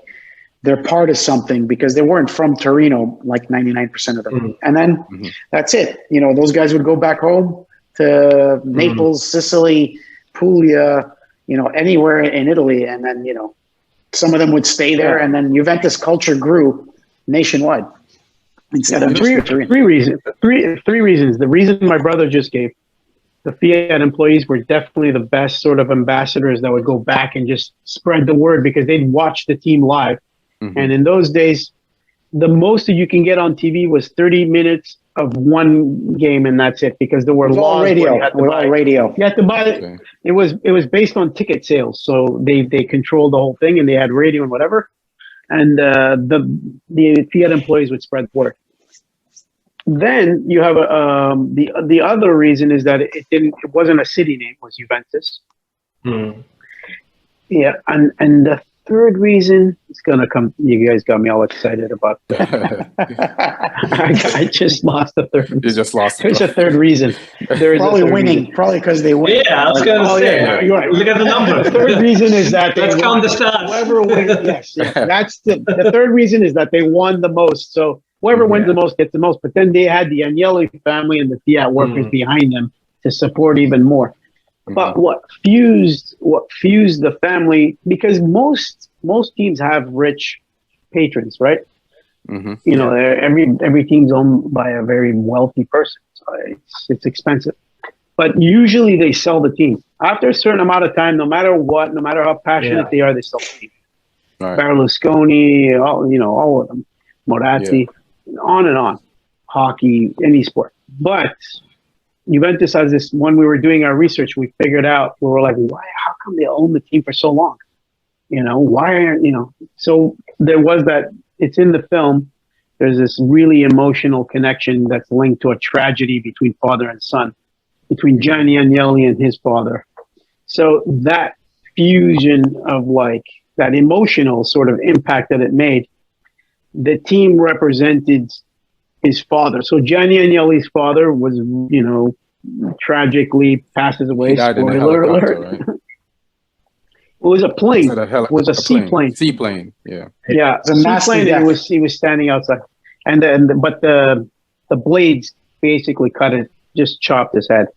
they're part of something, because they weren't from Torino, like 99% of them. Mm-hmm. And then that's it. Those guys would go back home to Naples, Sicily, Puglia, anywhere in Italy. And then, some of them would stay there, and then Juventus culture grew nationwide. Instead of three reasons. The reason my brother just gave, the Fiat employees were definitely the best sort of ambassadors that would go back and just spread the word, because they'd watch the team live. Mm-hmm. And in those days, the most that you can get on TV was 30 minutes of one game, and that's it, because there were laws radio. You had to buy. Radio. You had to buy it. Okay. It was based on ticket sales, so they controlled the whole thing, and they had radio and whatever. And the Fiat employees would spread the word. Then you have the other reason is that it wasn't a city name, it was Juventus. Mm. Yeah, and the third reason is gonna come. You guys got me all excited about that. I just lost the third. You just lost. There's a third reason. There's probably winning. Reason. Probably because they win. Yeah, I was gonna say. Yeah, you're right. Look at the number. The third reason is that let's count the stars. Whoever wins, yes. That's the third reason is that they won the most. So whoever wins the most gets the most. But then they had the Agnelli family and the Fiat workers behind them to support even more. But what fused the family, because most teams have rich patrons, right? Mm-hmm. Every team's owned by a very wealthy person, so it's expensive. But usually they sell the team after a certain amount of time. No matter how passionate they are, they sell the team. Right. Berlusconi, all of them, Moratti, on and on. Hockey, any sport, but Juventus has this. When we were doing our research, we figured out, we were like, why? How come they own the team for so long? Why aren't, so there was that, it's in the film. There's this really emotional connection that's linked to a tragedy between father and son, between Gianni Agnelli and his father. So that fusion of like that emotional sort of impact that it made, the team represented his father. So Gianni Agnelli's father was, tragically passes away. He died in a helicopter, right? was a plane. It was a seaplane. Seaplane, yeah. Yeah, It's a nasty seaplane. death. He was standing outside, but the blades basically just chopped his head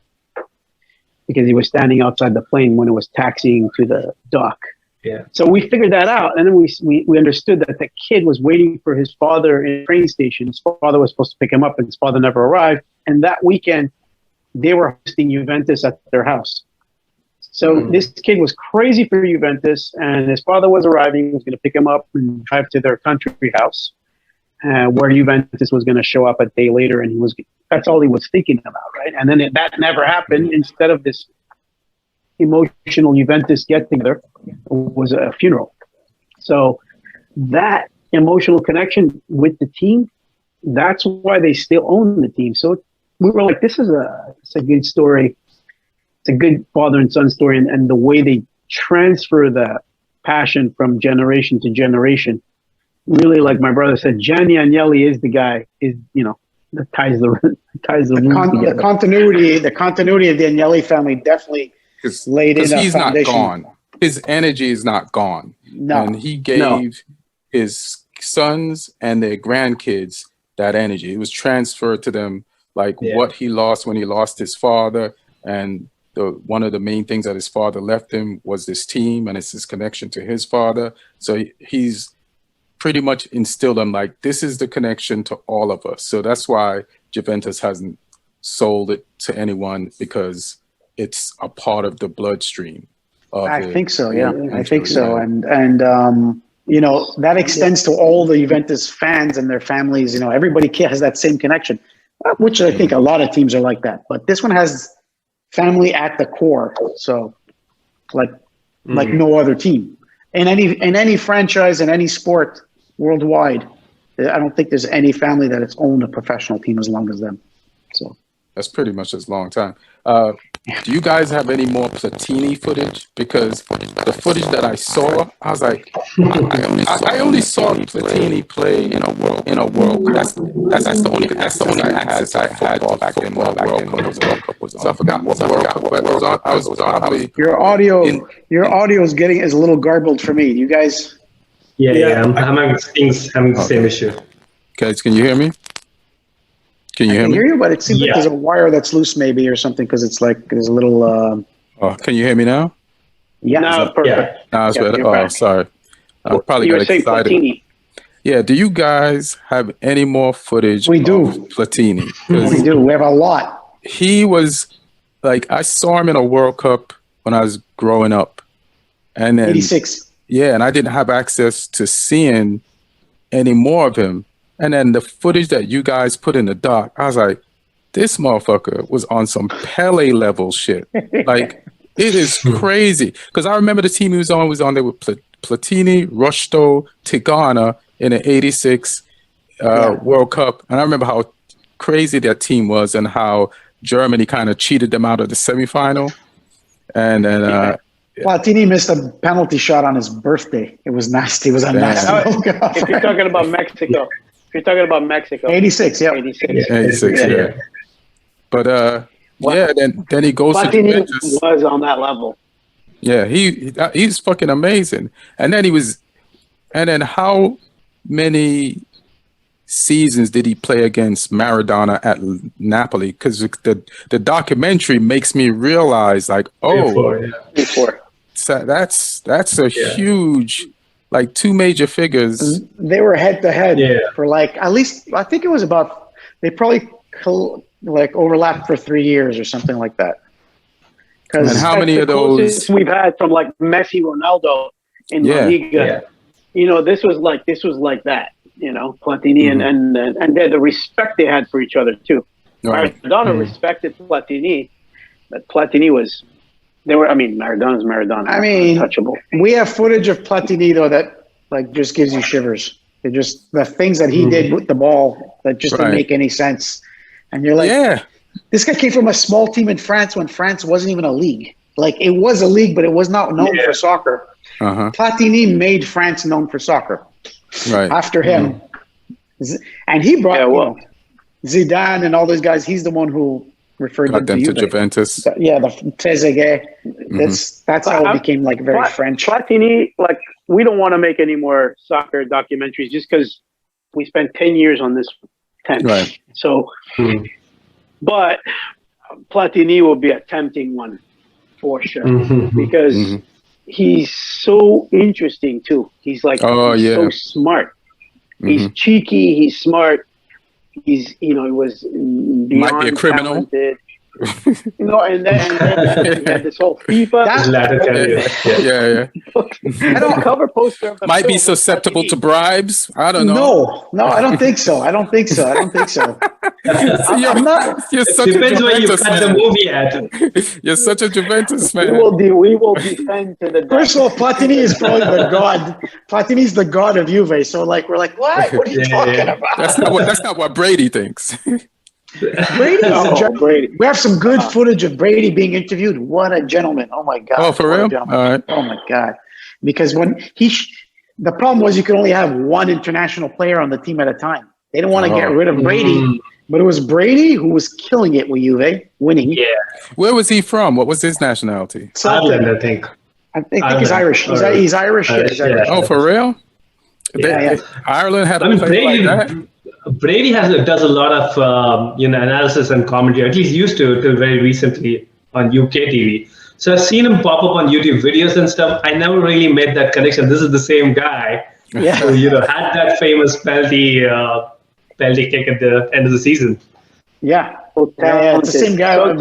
because he was standing outside the plane when it was taxiing to the dock. Yeah. So we figured that out, and then we understood that the kid was waiting for his father in the train station. His father was supposed to pick him up, and his father never arrived. And that weekend, they were hosting Juventus at their house. So this kid was crazy for Juventus, and his father was arriving. He was going to pick him up and drive to their country house, where Juventus was going to show up a day later, and that's all he was thinking about, right? And then that never happened. Instead of this emotional Juventus get-together, it was a funeral. So that emotional connection with the team, that's why they still own the team. So we were like, it's a good story. It's a good father and son story, and the way they transfer that passion from generation to generation. Really, like my brother said, Gianni Agnelli is the guy, that ties the continuity of the Agnelli family definitely laid in a he's foundation. Not gone. His energy is not gone. No. And he gave his sons and their grandkids that energy. It was transferred to them, what he lost when he lost his father. And one of the main things that his father left him was this team, and it's his connection to his father. So he's pretty much instilled them this is the connection to all of us. So that's why Juventus hasn't sold it to anyone, because it's a part of the bloodstream. I think so. Yeah, I think so. And that extends to all the Juventus fans and their families. Everybody has that same connection, which I think a lot of teams are like that. But this one has family at the core. So like no other team in any franchise, in any sport worldwide, I don't think there's any family that has owned a professional team as long as them. So that's pretty much as long time. Do you guys have any more Platini footage? Because the footage that I saw, I was like, I only saw Platini play in a World That's the only access I had back then. World Cup was on. So I forgot what World Cup was on. I was probably your audio is a little garbled for me. You guys. Yeah. I'm having the same issue. Okay, can you hear me? Can you hear me? I can hear you, but it seems like there's a wire that's loose maybe or something, because it's there's a little... can you hear me now? Yeah. No, perfect. Yeah. No, it's better. Oh, sorry. I probably got excited. Platini. Yeah, do you guys have any more footage of Platini? We do. We have a lot. He was, I saw him in a World Cup when I was growing up. And then 86. Yeah, and I didn't have access to seeing any more of him. And then the footage that you guys put in the doc, I was like, this motherfucker was on some Pele level shit. It is crazy. Because I remember the team he was on there with Platini, Rushto, Tigana in the 86 World Cup. And I remember how crazy that team was and how Germany kind of cheated them out of the semifinal. And then... Platini missed a penalty shot on his birthday. It was nasty. It was a nasty. If you're talking about Mexico. 86, yeah. 86, yeah. But then he goes Platini to Juventus. Was on that level. Yeah, he's fucking amazing. And then how many seasons did he play against Maradona at Napoli? Because the documentary makes me realize, Before. So that's a huge, two major figures. They were head to head for at least, I think it was about, they probably overlapped for 3 years or something like that. And how many of those we've had from Messi, Ronaldo in La Liga? Yeah. This was like that. Platini and the respect they had for each other too. Right. Maradona respected Platini, but Platini was. Maradona's Maradona. Untouchable. We have footage of Platini though that just gives you shivers. It just the things that he did with the ball that just didn't make any sense. And you're like, this guy came from a small team in France when France wasn't even a league. It was a league, but it was not known for soccer. Platini made France known for soccer. Right. After him, and he brought Zidane and all those guys. He's the one who referred Got them to Juve. Juventus. Yeah, the Trezeguet. That's how it became like very French. Platini, like, we don't want to make any more soccer documentaries just because we spent 10 years on this 10. Right. So, but Platini will be a tempting one for sure because he's so interesting too. He's like so smart. He's cheeky. He's smart. He's, he was beyond might be a criminal. Talented. And then he had this whole FIFA. I don't cover poster of the might be film susceptible to bribes. I don't know. No, I don't think so. I don't think so. I'm not. You're such Depends a where you Juventus cut the man. movie at. You're such a Juventus fan. We will defend to the death. First of all, Platini is probably the god. Platini's the god of Juve. So like, we're like, what? What are you talking about? That's not what Brady thinks. Brady. We have some good footage of Brady being interviewed. What a gentleman! Oh my god! Oh, for real? All right. Oh my god! Because when the problem was you could only have one international player on the team at a time. They didn't want to get rid of Brady, but it was Brady who was killing it with Juve, winning. Yeah. Where was he from? What was his nationality? Ireland, I think. I think he's Irish. He's Irish. He's Irish. Oh, for real? Yeah. Ireland had a player like that? Brady does a lot of analysis and commentary. At least used to till very recently on UK TV. So I've seen him pop up on YouTube videos and stuff. I never really made that connection. This is the same guy who had that famous penalty kick at the end of the season. Yeah, it's the same guy. A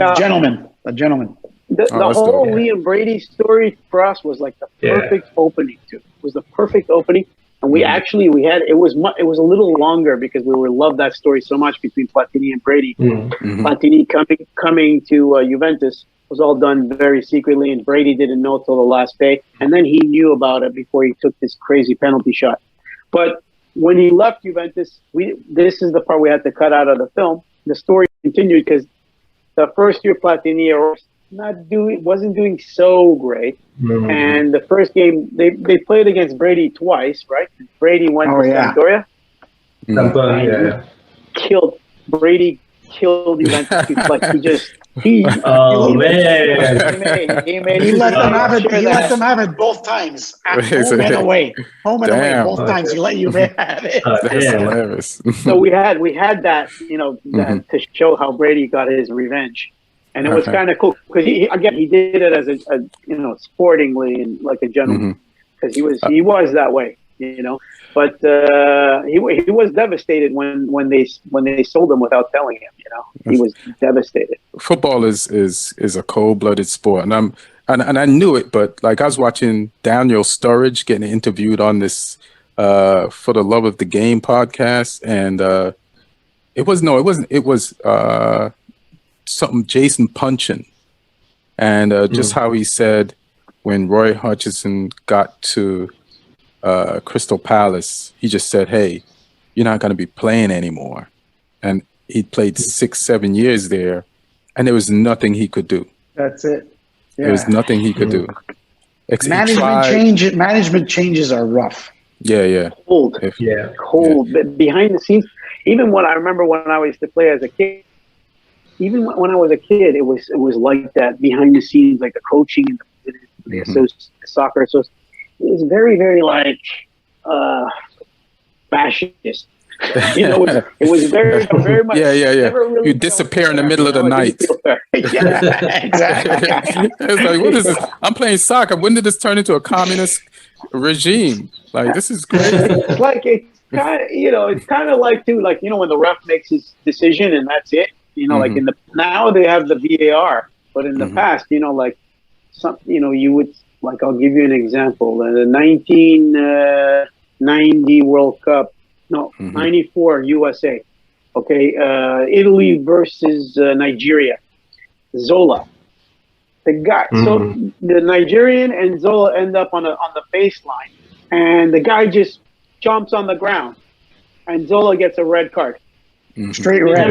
gentleman. The whole Liam Brady story for us was like the perfect opening too. It was the perfect opening. And we it was a little longer because we loved that story so much between Platini and Brady. Platini coming to Juventus was all done very secretly, and Brady didn't know till the last day. And then he knew about it before he took this crazy penalty shot. But when he left Juventus, this is the part we had to cut out of the film. The story continued because the first year Platini wasn't doing so great. And the first game they played against Brady twice, right? Brady went to Sampdoria. Brady killed Juventus. Like he let them have it both times. Home and away. Both times. You let you have it. That's hilarious. So we had that, that to show how Brady got his revenge. And it was kind of cool because he did it as a sportingly and like a gentleman because he was that way, But he was devastated when they sold him without telling him, He was devastated. Football is a cold-blooded sport, and I knew it, but like I was watching Daniel Sturridge getting interviewed on this For the Love of the Game podcast, and it was something Jason Punchin, and just how he said when Roy Hodgson got to Crystal Palace, he just said, "Hey, you're not going to be playing anymore," and he played 6-7 years there, and there was nothing he could do. That's it. Yeah. There was nothing he could do. Management changes are rough. Cold. But behind the scenes, even when I remember when I used to play as a kid. Even when I was a kid, it was like that behind the scenes, like the coaching and the soccer. So it was very, very like fascist. It was very, very much. Really you disappear in the middle of the night. Exactly. It's like, what is this? I'm playing soccer. When did this turn into a communist regime? Like, this is crazy. It's like it's kind of like too, like when the ref makes his decision and that's it. Like now they have the VAR, but in the past, like you would, like, I'll give you an example. The 1990 World Cup, 94 USA. Okay. Italy versus Nigeria. Zola. The guy, so the Nigerian and Zola end up on the baseline, and the guy just jumps on the ground, and Zola gets a red card. Straight red.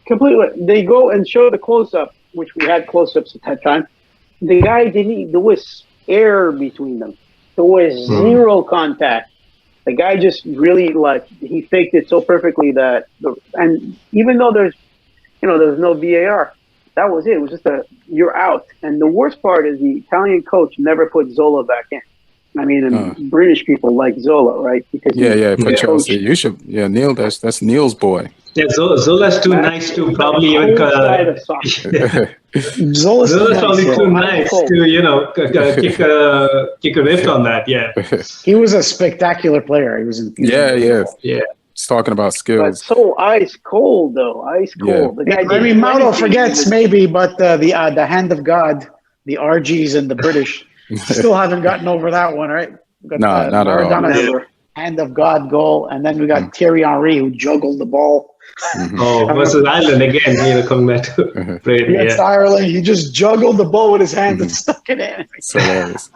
Completely. They go and show the close-up, which we had close-ups at that time. The guy there was air between them. There was zero contact. The guy just really, he faked it so perfectly and even though there was no VAR. That was it. It was just you're out. And the worst part is the Italian coach never put Zola back in. I mean, and British people like Zola, right? Because for Chelsea. You should, Neil, that's Neil's boy. Yeah, Zola's too nice to probably even. Zola's probably too nice to, kick a rift on that. Yeah. He was a spectacular player. He was in. Yeah. He's talking about skills. But so ice cold, though. Ice cold. Yeah. I mean, Mauro forgets maybe, but the hand of God, the RGs and the British still haven't gotten over that one, right? No, not at all. Hand of God goal, and then we got Thierry Henry who juggled the ball. Versus Ireland again, coming back to against Ireland, he just juggled the ball with his hand and stuck it in. So hilarious.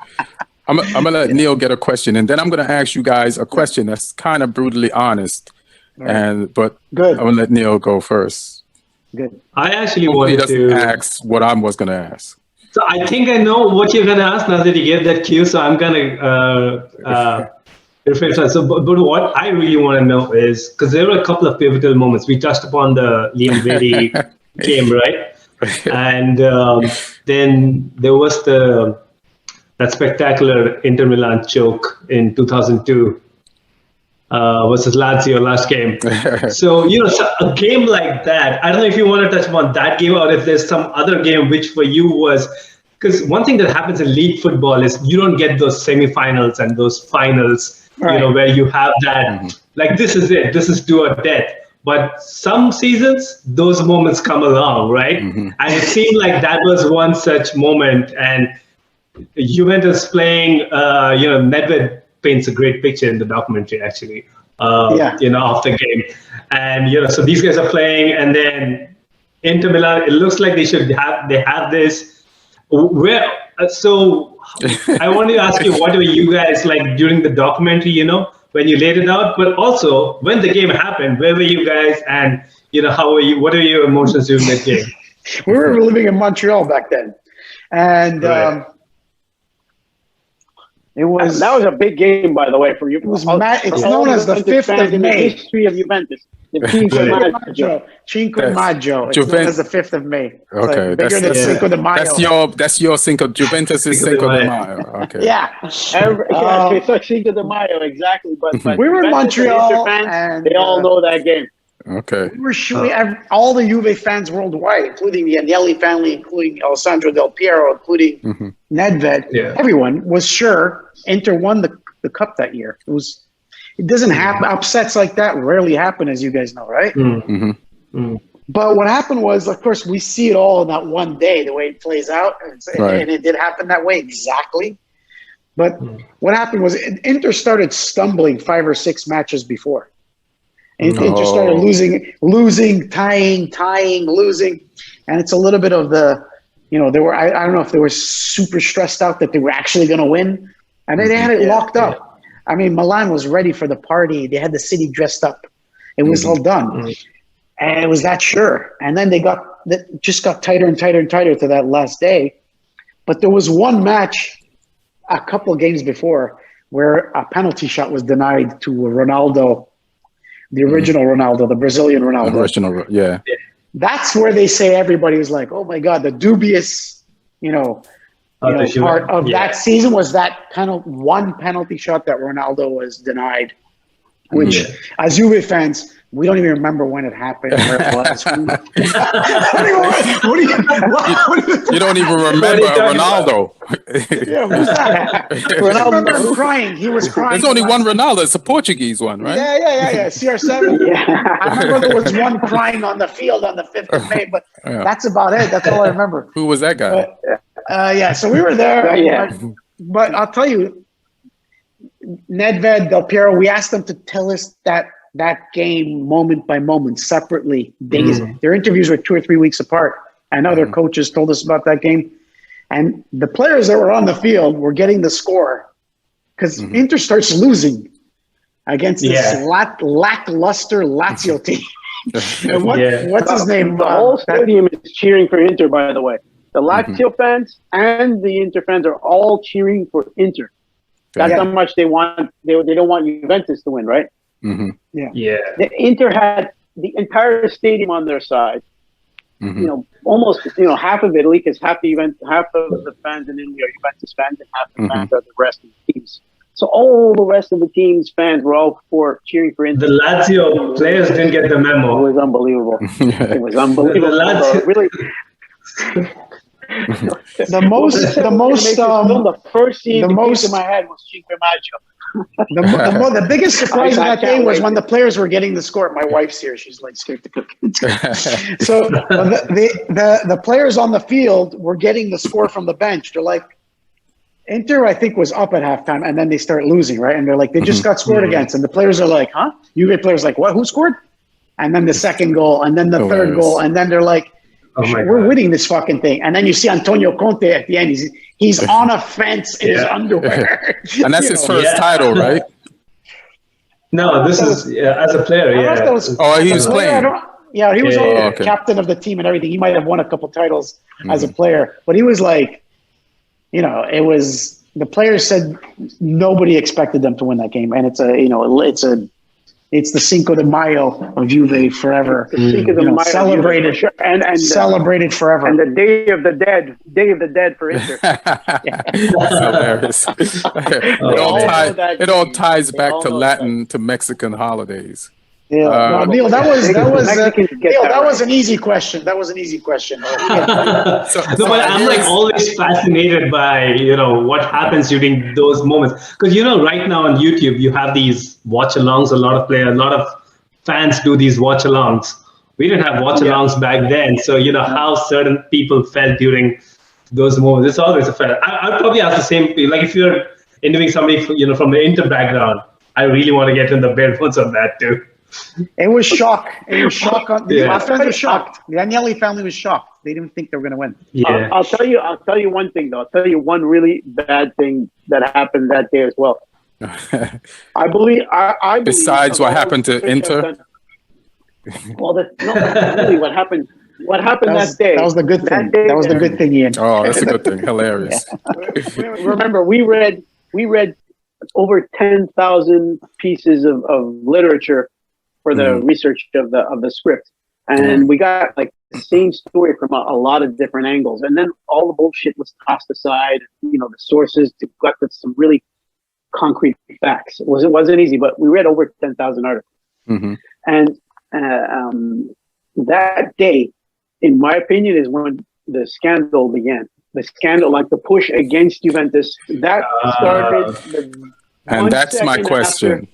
I'm gonna let Neil get a question, and then I'm gonna ask you guys a question that's kind of brutally honest. But good. I'm gonna let Neil go first. Good. I actually wanted to ask what I was gonna ask. So I think I know what you're gonna ask now that you gave that cue. So I'm gonna So, but what I really want to know is, because there were a couple of pivotal moments. We touched upon the Liam Brady game, right? And then there was that spectacular Inter Milan choke in 2002 versus Lazio last game. So, so a game like that, I don't know if you want to touch upon that game or if there's some other game which for you was, because one thing that happens in league football is you don't get those semifinals and those finals. Right. Where you have that, like, this is it, this is do or death. But some seasons, those moments come along, right? And it seemed like that was one such moment. And Juventus playing, Nedved paints a great picture in the documentary, actually, of the game. And, so these guys are playing, and then Inter Milan, it looks like they have this. So I want to ask you, what were you guys like during the documentary, when you laid it out, but also when the game happened, where were you guys, and how were you? What are your emotions during that game? We were living in Montreal back then, and that was a big game, by the way, for you. It's known as the 5th of May. History of Juventus. The Cinque Maggio. It's known as the 5th of May. Okay, bigger than Cinco de Mayo. That's your Cinco. Juventus is Cinco de Mayo. Okay. Yeah. So Cinco de Mayo, exactly. But we were in Montreal, fans, and they all know that game. Okay. We were shooting all the Juve fans worldwide, including the Agnelli family, including Alessandro Del Piero, including Nedved. Yeah. Everyone was sure Inter won the cup that year. It doesn't happen. Upsets like that rarely happen, as you guys know, right? But what happened was, of course, we see it all in that one day, the way it plays out, and it did happen that way exactly. But what happened was Inter started stumbling 5 or 6 matches before. And Inter started losing, tying, losing. And it's a little bit of I don't know if they were super stressed out that they were actually going to win. And they had it locked up. I mean, Milan was ready for the party. They had the city dressed up. It was all done. And it was that sure. And then they just got tighter and tighter and tighter to that last day. But there was one match a couple of games before where a penalty shot was denied to Ronaldo, the original Ronaldo, the Brazilian Ronaldo. That's where they say everybody was like, oh my God, the dubious, part of that season was that one penalty shot that Ronaldo was denied, which as Juve fans, we don't even remember when it happened, where it was. You don't even remember Ronaldo. Ronaldo was crying. He was crying. There's only one Ronaldo. It's a Portuguese one, right? Yeah. CR7. I remember there was one crying on the field on the 5th of May, but that's about it. That's all I remember. Who was that guy? So we were there. But I'll tell you, Nedved, Del Piero, we asked them to tell us that game moment by moment, separately, days. Their interviews were 2 or 3 weeks apart. And other coaches told us about that game. And the players that were on the field were getting the score because Inter starts losing against this lackluster Lazio team. And what's his name? The whole stadium is cheering for Inter, by the way. The Lazio fans and the Inter fans are all cheering for Inter. That's how much they want. They don't want Juventus to win, right? The Inter had the entire stadium on their side. almost half of Italy, because half of the fans in Italy are Juventus fans, and half the fans are the rest of the teams. So all the rest of the team's fans were all cheering for Inter. The Lazio players didn't get the memo. It was unbelievable. It was unbelievable. The Lazio, really. The first scene that came to my head was Cinque Maggio. The biggest surprise of that day was when the players were getting the score. My wife's here; she's like scared to cook. So the players on the field were getting the score from the bench. They're like, Inter, I think, was up at halftime, and then they start losing, right? And they're like, they just got scored against, and the players are like, huh? Juve players like, what? Who scored? And then the second goal, and then the third goal, and then they're like, we're winning this fucking thing. And then you see Antonio Conte at the end. He's on a fence in his underwear. And that's his first title, right? No, this is as a player. Yeah. He was playing. He was captain of the team and everything. He might have won a couple titles as a player, but he was like, it was the players said nobody expected them to win that game, and it's the Cinco de Mayo of Juve forever. Cinco de Mayo celebrated and celebrated forever. And the Day of the Dead for Inter. That's hilarious. It all ties back to Mexican holidays. Yeah, Neil, that was an easy question. That was an easy question. But I'm like always fascinated by what happens during those moments, because right now on YouTube you have these watch-alongs. A lot of fans do these watch-alongs. We didn't have watch-alongs back then, so how certain people felt during those moments. It's always a fair. I'd probably ask the same. Like if you're interviewing somebody from the Inter background, I really want to get in the bare bones on that too. It was shock. My friends were shocked. The Agnelli family was shocked. They didn't think they were going to win. Yeah. I'll tell you one thing though. I'll tell you one really bad thing that happened that day as well. I believe. Besides what happened to Inter. Really what happened. What happened that day? That was the good thing. That was the good thing, Ian. Oh, that's a good thing. Hilarious. Remember, we read over 10,000 pieces of literature for the research of the script, and we got like the same story from a lot of different angles, and then all the bullshit was tossed aside. The sources to got some really concrete facts. It wasn't easy, but we read over 10,000 articles, and that day, in my opinion, is when the scandal began. The scandal, like the push against Juventus, that started. And that's my question.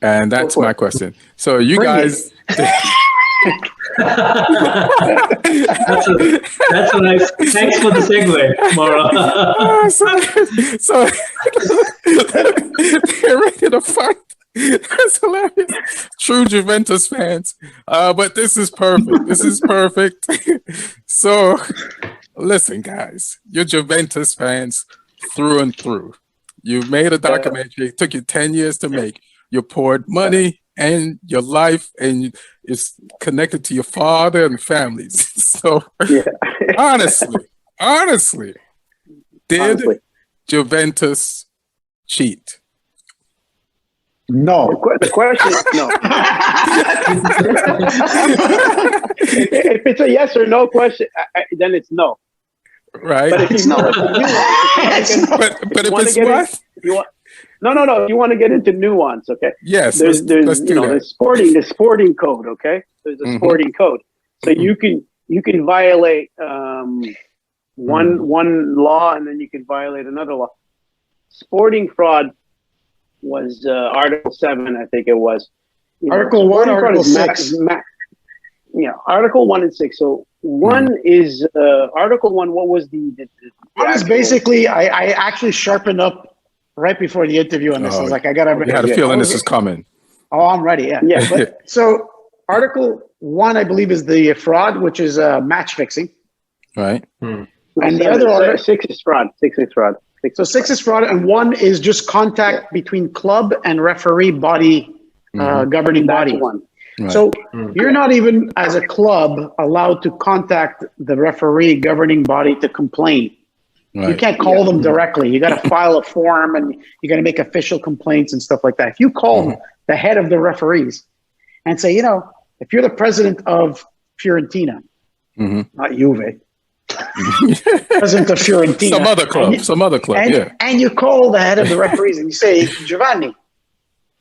And that's my question. So you guys. That's a nice. Thanks for the segue, Mauro. So they're ready to fight. That's hilarious. True Juventus fans. But this is perfect. So listen, guys, you're Juventus fans through and through. You made a documentary. It took you 10 years to make. You poured money and your life, and it's connected to your father and families. So, honestly, did Juventus cheat? No. The question is no. If it's a yes or no question, then it's no. Right. But if it's not, but if it's what? No. You want to get into nuance, okay? Yes. There's the sporting code, okay? There's a sporting code, so you can violate one law, and then you can violate another law. Sporting fraud was Article 7, I think it was. Article 1, Article 6. Article 1 and 6. So one is Article 1. What was the one is basically I actually sharpened up right before the interview on this. I was like, I got to. You had a feeling this is coming. Oh, I'm ready. Yeah. But, so Article 1, I believe, is the fraud, which is match fixing. Right. And the other 6 is fraud. 6 is fraud. So 6 is fraud, and 1 is just contact between club and referee body, governing body. One. Right. So you're not even, as a club, allowed to contact the referee governing body to complain. Right. You can't call them directly. You got to file a form, and you got to make official complaints and stuff like that. If you call the head of the referees and say, if you're the president of Fiorentina, not Juve. President of Fiorentina. Some other club, And you call the head of the referees and you say, Giovanni,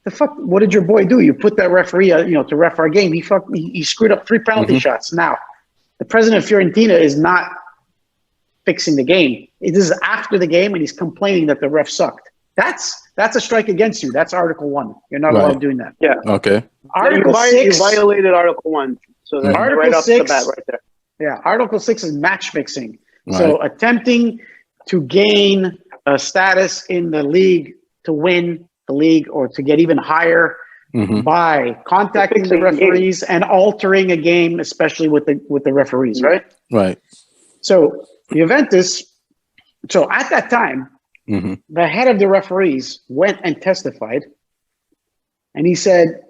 the fuck, what did your boy do? You put that referee, to ref our game. He screwed up 3 penalty shots. Now, the president of Fiorentina is not fixing the game. It is after the game, and he's complaining that the ref sucked. That's a strike against you. That's Article 1. You're not allowed doing that. Yeah. Okay. Article 6. You violated Article 1. So that's Article right off 6, the bat right there. Yeah. Article 6 is match fixing. Right. So attempting to gain a status in the league to win the league or to get even higher by contacting the referees and altering a game, especially with the referees, right? Right. So Juventus, so at that time, the head of the referees went and testified, and he said,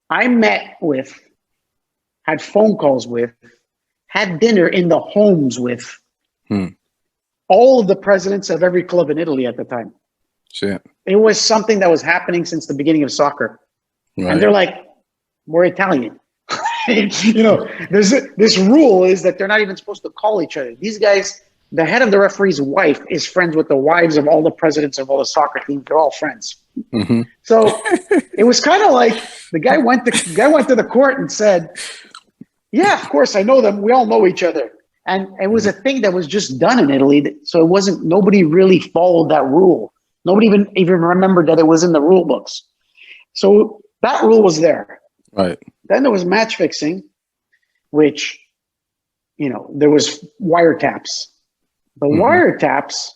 I met with, had phone calls with, had dinner in the homes with all of the presidents of every club in Italy at the time. Shit. It was something that was happening since the beginning of soccer. Right. And they're like, we're Italian. This rule is that they're not even supposed to call each other. These guys, the head of the referee's wife is friends with the wives of all the presidents of all the soccer teams. They're all friends. So it was kind of like the guy went to the court and said, yeah, of course, I know them. We all know each other. And it was a thing that was just done in Italy. So nobody really followed that rule. Nobody even remembered that it was in the rule books. So that rule was there. Right. Then there was match fixing, which, there was wiretaps. The wiretaps,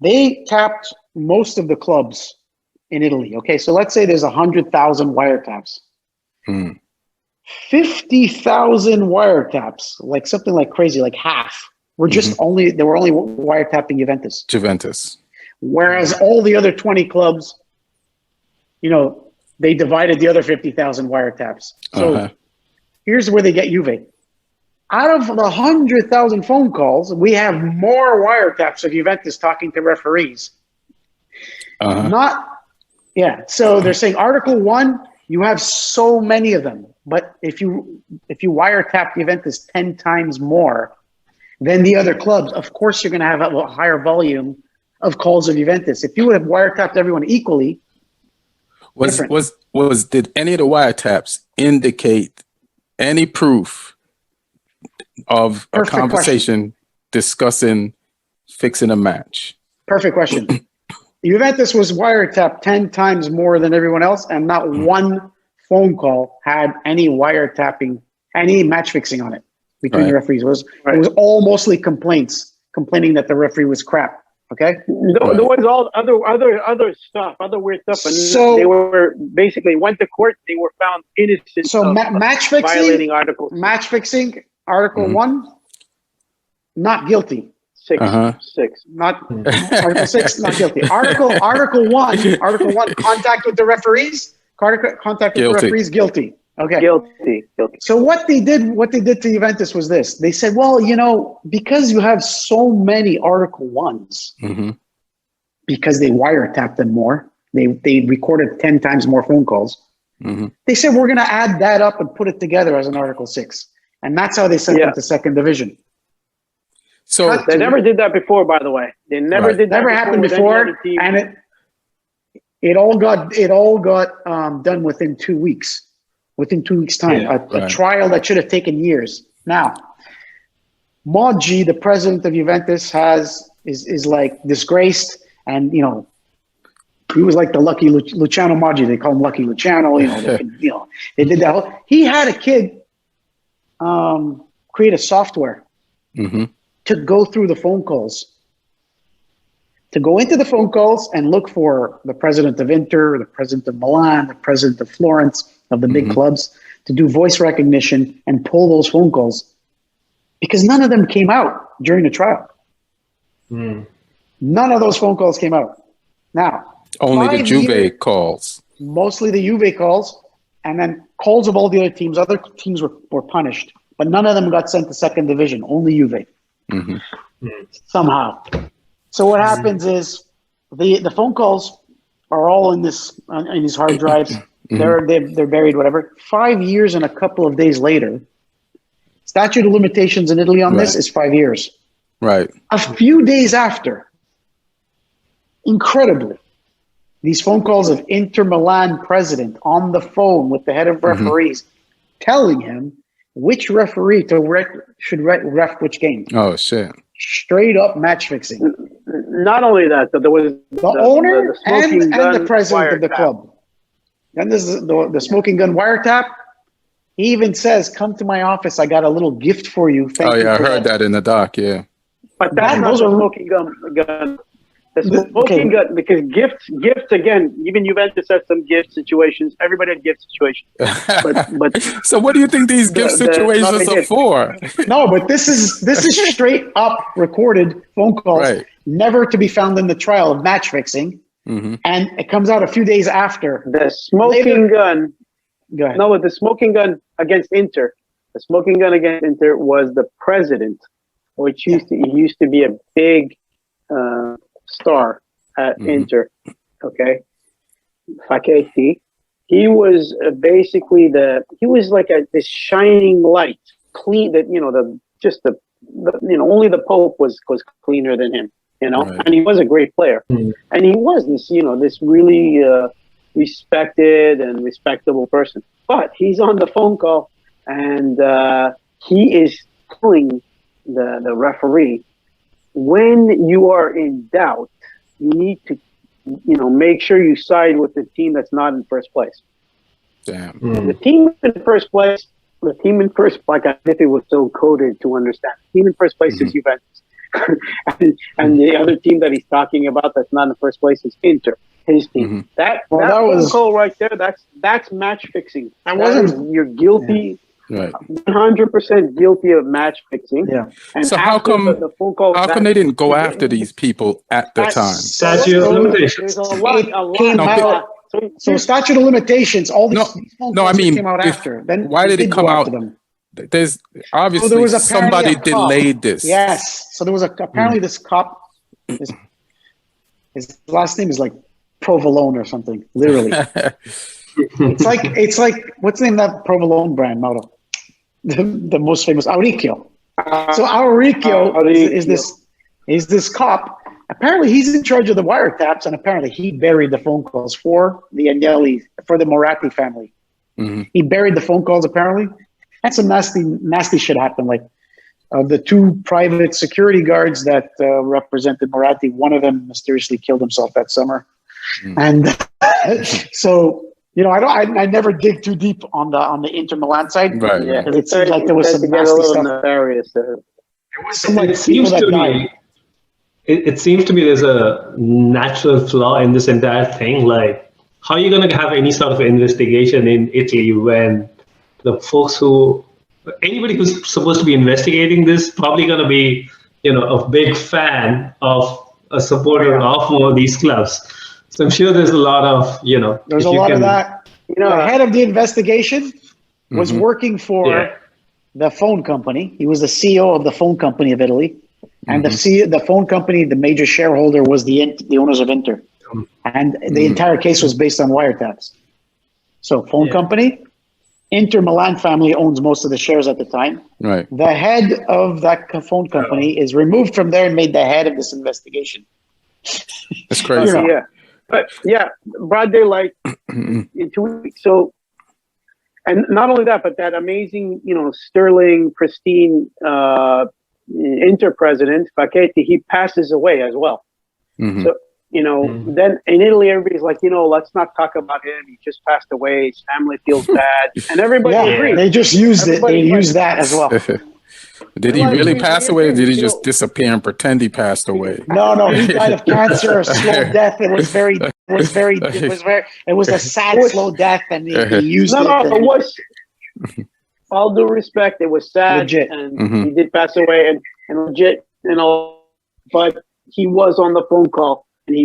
they tapped most of the clubs in Italy. Okay, so let's say there's 100,000 wiretaps. 50,000 wiretaps, like something like crazy, like half, were just they were only wiretapping Juventus. Whereas all the other 20 clubs, they divided the other 50,000 wiretaps. So here's where they get Juve. Out of the 100,000 phone calls, we have more wiretaps of Juventus talking to referees. So they're saying Article 1, you have so many of them. But if you wiretap Juventus 10 times more than the other clubs, of course you're going to have a higher volume of calls of Juventus. If you would have wiretapped everyone equally, did any of the wiretaps indicate any proof of a conversation discussing fixing a match? Perfect question. Juventus was wiretapped 10 times more than everyone else, and not one phone call had any wiretapping, any match fixing on it between the referees. It was all mostly complaints, complaining that the referee was crap. Okay. There was all other stuff, other weird stuff, and so they were basically went to court. They were found innocent. So match fixing, violating articles. Match fixing, Article 1, not guilty. 6. Not Article 6, not guilty. Article 1, contact with the referees. Contact with the referees, guilty. Okay. Guilty. So what they did to Juventus was this. They said, well, because you have so many Article 1s, because they wiretapped them more, they recorded 10 times more phone calls. They said, we're going to add that up and put it together as an Article 6. And that's how they sent it to second division. So they never did that before, by the way. They never did that. Never happened before, and it all got done within 2 weeks. Within 2 weeks' time, a trial that should have taken years. Now, Moggi, the president of Juventus, is like disgraced, and he was like the lucky Luciano Moggi. They call him Lucky Luciano. They did that. He had a kid create a software to go through the phone calls, to go into the phone calls and look for the president of Inter, the president of Milan, the president of Florence, of the big clubs, to do voice recognition and pull those phone calls, because none of them came out during the trial. None of those phone calls came out. Now, only the Juve calls. Mostly the Juve calls, and then calls of all the other teams. Other teams were punished, but none of them got sent to second division. Only Juve. Somehow. So what happens is the phone calls are all in these hard drives. They're buried, whatever. 5 years and a couple of days later, statute of limitations in Italy on this is 5 years. Right. A few days after, incredibly, these phone calls of Inter Milan president on the phone with the head of referees, telling him which referee should ref which game. Oh, shit. Straight up match fixing. Not only that, but there was The owner the smoking and the president of the wiretap. club. Then there's the smoking gun wiretap. He even says, "Come to my office. I got a little gift for you." Thank you I for heard that in the doc. Yeah. But that's not the smoking gun. The smoking gun, because gifts again. Even Juventus had some gift situations. Everybody had gift situations. But So what do you think these gift situations are for? No, but this is straight up recorded phone calls, never to be found in the trial of match fixing, and it comes out a few days after the smoking gun. Go ahead. No, with the smoking gun against Inter. The smoking gun against Inter was the president, which used to be a big star at Inter. Okay, Facchetti. He was basically like this shining light, clean. That only the Pope was cleaner than him. And he was a great player, and he was this really respected and respectable person. But he's on the phone call, and he is telling the referee, when you are in doubt, you need to make sure you side with the team that's not in first place. Damn. The team in first place, like I think it was so coded to understand. The team in first place is Juventus. and the other team that he's talking about that's not in first place is Inter, his team. That was call right there. That's match fixing. You're guilty. Right. 100% guilty of match fixing. Yeah. And so how come the phone call, how come they didn't go after these people at the time? Statute of limitations. So statute of limitations. All these phone calls came out after. Then why did it come out? There's obviously there was somebody delayed this. Yes. So there was apparently this cop. His last name is like Provolone or something. Literally, it's like what's the name of that Provolone brand, Mauro? The most famous Auricchio. So Auricchio is this cop. Apparently, he's in charge of the wiretaps, and apparently he buried the phone calls for the Agnelli, for the Moratti family. He buried the phone calls apparently. And some nasty shit happened. Like the two private security guards that represented Moratti, one of them mysteriously killed himself that summer. And so, I never dig too deep on the Inter Milan side. Right. Yeah. It seems like there was some nasty stuff. Nefarious there. It seems to me there's a natural flaw in this entire thing. Like, how are you going to have any sort of investigation in Italy when the folks anybody who's supposed to be investigating this probably going to be, a big fan of a supporter of one of these clubs. So I'm sure there's a lot of, There's a lot of that. The head of the investigation was working for the phone company. He was the CEO of the phone company of Italy. And the phone company, the major shareholder was the owners of Inter. And the entire case was based on wiretaps. So phone company, Inter Milan family owns most of the shares at the time. Right. The head of that phone company is removed from there and made the head of this investigation. That's crazy. But broad daylight in 2 weeks. So, and not only that, but that amazing, sterling, pristine Inter president, Facchetti, he passes away as well. So, then in Italy, everybody's like, let's not talk about him. He just passed away. His family feels bad. And everybody agrees. They just used it. They used that as well. Did he really pass away, or did he just disappear and pretend he passed away? No, he died of cancer, a slow death. It was a sad, slow death, and he used it. It was, all due respect, it was sad, legit. And he did pass away, and legit, but he was on the phone call, and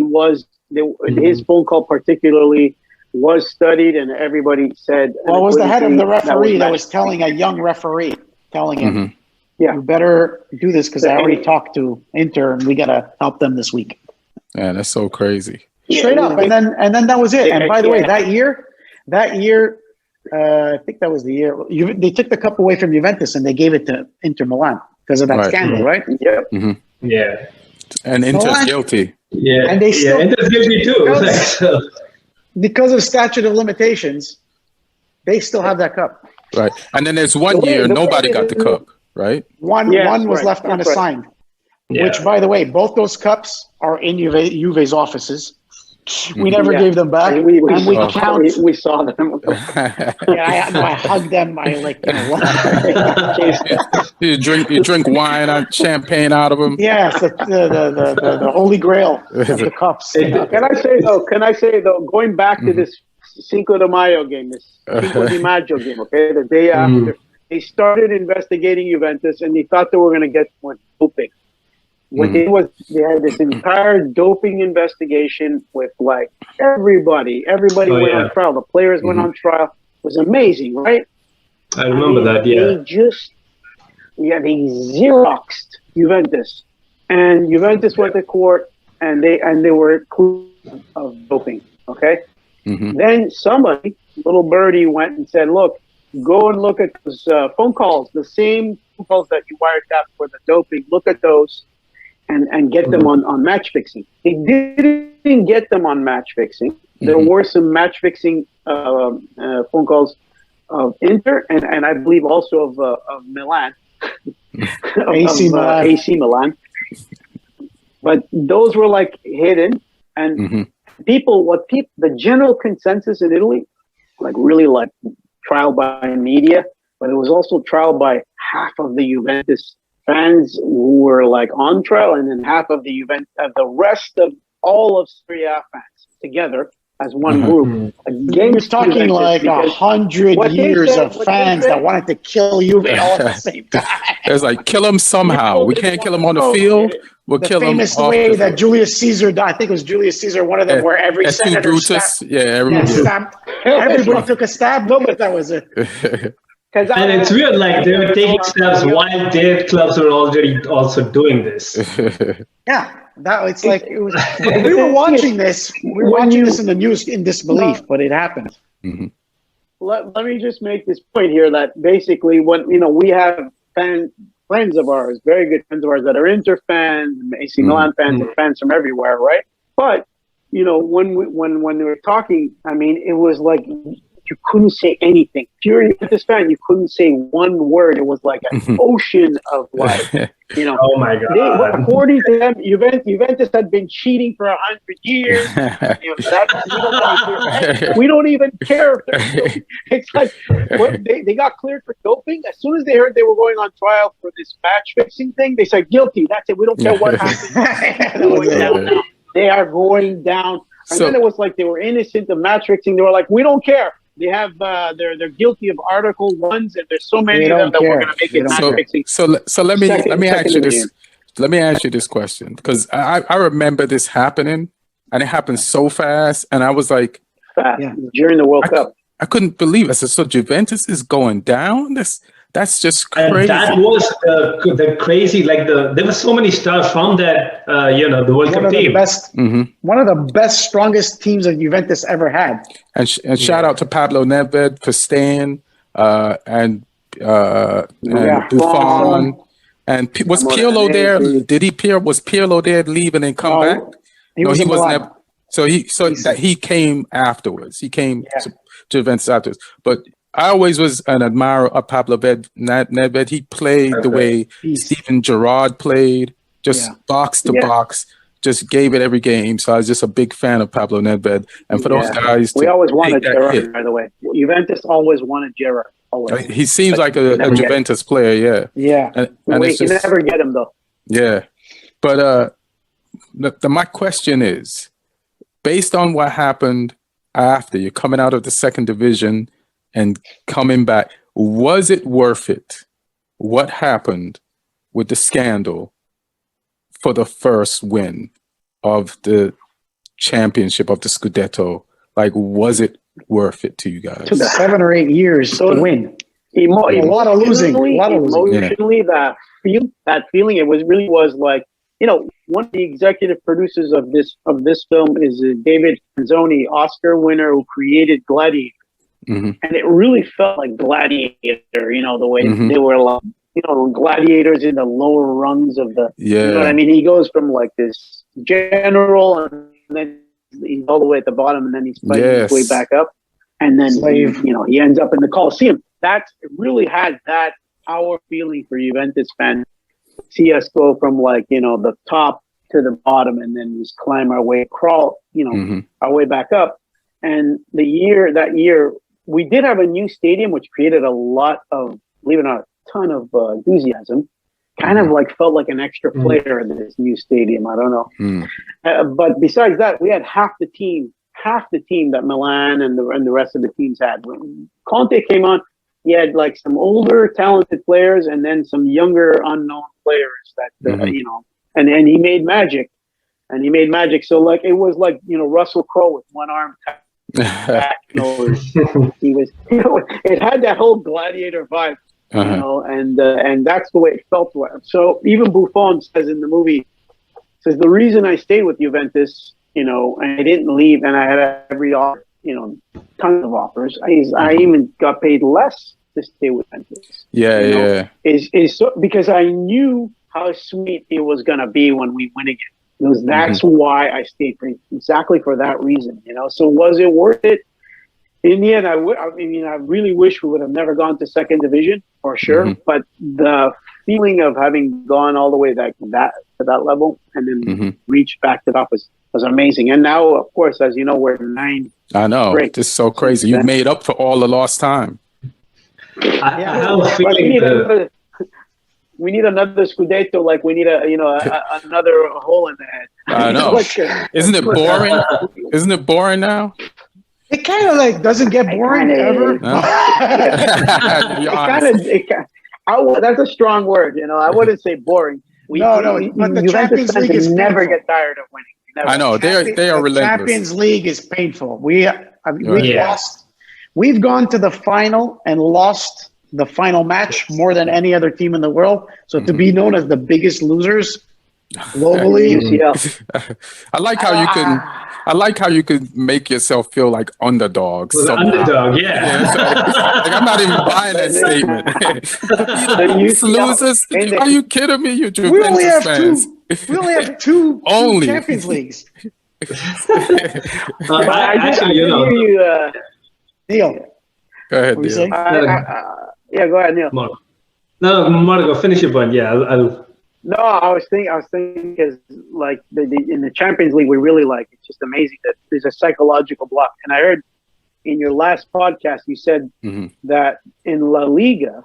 his phone call particularly was studied, and everybody said. Well, it was the head of the referee that was telling a young referee, telling him, you better do this because I already talked to Inter, and we got to help them this week. Man, that's so crazy. Straight up. And then that was it. And by the way, that year, I think that was the year. They took the cup away from Juventus and they gave it to Inter Milan because of that scandal, right? Yeah. Yeah. And Inter's Milan? guilty. Yeah. And they still, Inter's guilty too. because of statute of limitations, they still have that cup. Right. And then there's one year nobody got the cup, right? One was left unassigned. Yeah. Which, by the way, both those cups are in Juve's offices. We never gave them back. We I saw them. hugged them. I you drink wine and champagne out of them. Yes, the holy grail of the cups. Can I say though, going back to this Cinco de Mayo game, this Cinco de Mayo game, okay, the day after, they started investigating Juventus and they thought they were going to get more doping. What they had this entire doping investigation with like everybody went on trial. The players went on trial. It was amazing, right? I remember that. Yeah. They Xeroxed Juventus, and Juventus went to court, and they were accused of doping. Okay. Then somebody, little birdie, went and said, "Look, go and look at those phone calls, the same phone calls that you wiretapped for the doping. Look at those." And get them on match fixing. They didn't get them on match fixing. There were some match fixing phone calls of Inter and I believe also of Milan, AC Milan. But those were like hidden, and the general consensus in Italy, like really like trial by media, but it was also trial by half of the Juventus fans who were like on trial, and then half of the rest of all of Serie A fans together as one group. You're talking like 100 years of fans that wanted to kill Juve all at the same time. It's like, kill them somehow. We can't kill them on the field. We'll kill them famous off way the that field. Julius Caesar died. I think it was Julius Caesar, one of them, where every senator Brutus. everybody took a stab. No, but that was it. And it's weird, like they were taking steps while their clubs were already also doing this. Yeah, it's like we were watching this. We were watching this in the news in disbelief, but it happened. Let me just make this point here that basically, when we have friends of ours, very good friends of ours that are Inter fans, AC Milan fans, and fans from everywhere, right? But when we were talking, I mean, it was like, you couldn't say anything. If you're a Juventus fan, you couldn't say one word. It was like an ocean of like, Oh my God. According to them, Juventus had been cheating for 100 years. We don't even care. It's like they got cleared for doping. As soon as they heard they were going on trial for this match fixing thing, they said guilty. That's it. We don't care what happens. They are going down. And then it was like they were innocent of match fixing. They were like, we don't care. They have they're guilty of Article 1s, and there's so many of them that we're going to make it match fixing. So let me ask you this. Let me ask you this question, because I remember this happening, and it happened so fast, and I was like, during the World Cup, I couldn't believe it. I said, so Juventus is going down. That's just crazy. And that was the crazy, like there were so many stars from that, the World Cup team. One of the best, strongest teams that Juventus ever had. And shout out to Pablo Nedved for staying, and Buffon. And was Pirlo there? Was Pirlo there leaving and come back? He wasn't never. So he came afterwards. He came to Juventus afterwards, but I always was an admirer of Pablo Nedved. He played the way Steven Gerrard played, just box to box, just gave it every game. So I was just a big fan of Pablo Nedved. And for those guys, we always wanted Gerrard, by the way. Juventus always wanted Gerrard. Always. He seems like a Juventus player, Yeah. And you never get him, though. Yeah. But my question is, based on what happened after you're coming out of the second division and coming back, was it worth it? What happened with the scandal for the first win of the championship of the Scudetto? Like, was it worth it to you guys? It took 7 or 8 years to win. A lot of losing. Emotionally, that feeling, it was like, one of the executive producers of this film is David Franzoni, Oscar winner, who created Gladiator. Mm-hmm. And it really felt like Gladiator, you know, the way Mm-hmm. they were like, you know, gladiators in the lower rungs of the, Yeah. you know what I mean? He goes from like this general and then he's all the way at the bottom and then he's fighting his way back up. And then, you know, he ends up in the Coliseum. It really had that our feeling for Juventus fans. See us go from like, you know, the top to the bottom and then just climb our way, crawl, you know, our way back up. And that year, we did have a new stadium, which created a lot of, believe it or not, a ton of enthusiasm. Kind of like felt like an extra player in this new stadium. I don't know. But besides that, we had half the team that Milan and the rest of the teams had. When Conte came on, he had like some older, talented players and then some younger, unknown players that, you know, and he made magic. So like, it was like, you know, Russell Crowe with one arm. He was, you know, it had that whole gladiator vibe, you know, and that's the way it felt to him. So even Buffon says in the movie, the reason I stayed with Juventus, you know, and I didn't leave, and I had every offer, you know, tons of offers. I even got paid less to stay with Juventus. Is so, because I knew how sweet it was gonna be when we win again. Because that's why I stayed exactly for that reason, you know. So was it worth it? In the end, I really wish we would have never gone to second division for sure. But the feeling of having gone all the way to that level and then reached back to that was amazing. And now, of course, as you know, we're 9. I know. This is so crazy. You made up for all the lost time. I have a feeling we need another Scudetto, like we need another hole in the head. I know. Isn't it boring? Isn't it boring now? It kind of like doesn't get boring ever. No? That's a strong word, you know. I wouldn't say boring. But the Champions League is never get tired of winning. Never. I know they are relentless. Champions League is painful. We've lost. We've gone to the final and lost the final match more than any other team in the world. So to be known as the biggest losers globally, I like how you could make yourself feel like underdogs. Underdog, yeah. Like, I'm not even buying that statement. Losers? Are you kidding me? You Juventus fans. We only have two Champions Leagues. Actually, you know, Neil. Go ahead, Neil. Yeah, go ahead, Neil. No, Marco, finish your point. Yeah, I'll. No, I was thinking because like in the Champions League, we really like. It's just amazing that there's a psychological block. And I heard in your last podcast you said that in La Liga,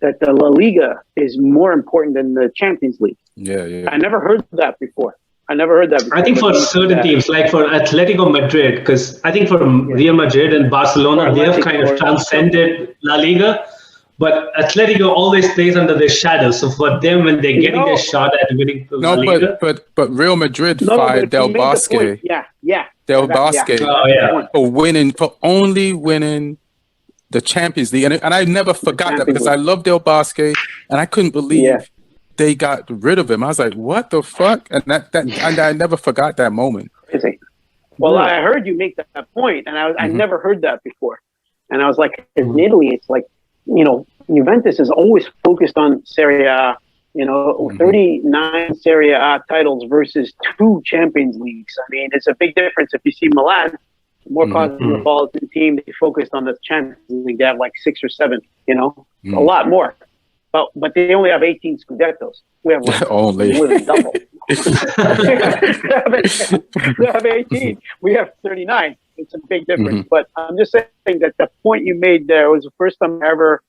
that the La Liga is more important than the Champions League. Yeah. I never heard that before. I think for certain teams, like for Atletico Madrid, because I think for Real Madrid and Barcelona, they have kind of transcended La Liga, but Atletico always plays under their shadow. So for them, when they're getting their shot at winning La Liga, but Real Madrid fired Del Bosque. Del Bosque for only winning the Champions League, and I never forgot that because I love Del Bosque, and I couldn't believe they got rid of him. I was like, what the fuck? And and I never forgot that moment. Well, I heard you make that point, and I never heard that before. And I was like, in Italy, it's like, you know, Juventus is always focused on Serie A, you know, 39 Serie A titles versus 2 Champions Leagues. I mean, it's a big difference. If you see Milan, more cosmopolitan team, they focused on the Champions League. They have like 6 or 7, you know, a lot more. But they only have 18 Scudettos. We have like only more than double. They have 18. We have 39. It's a big difference. But I'm just saying that the point you made there was the first time ever,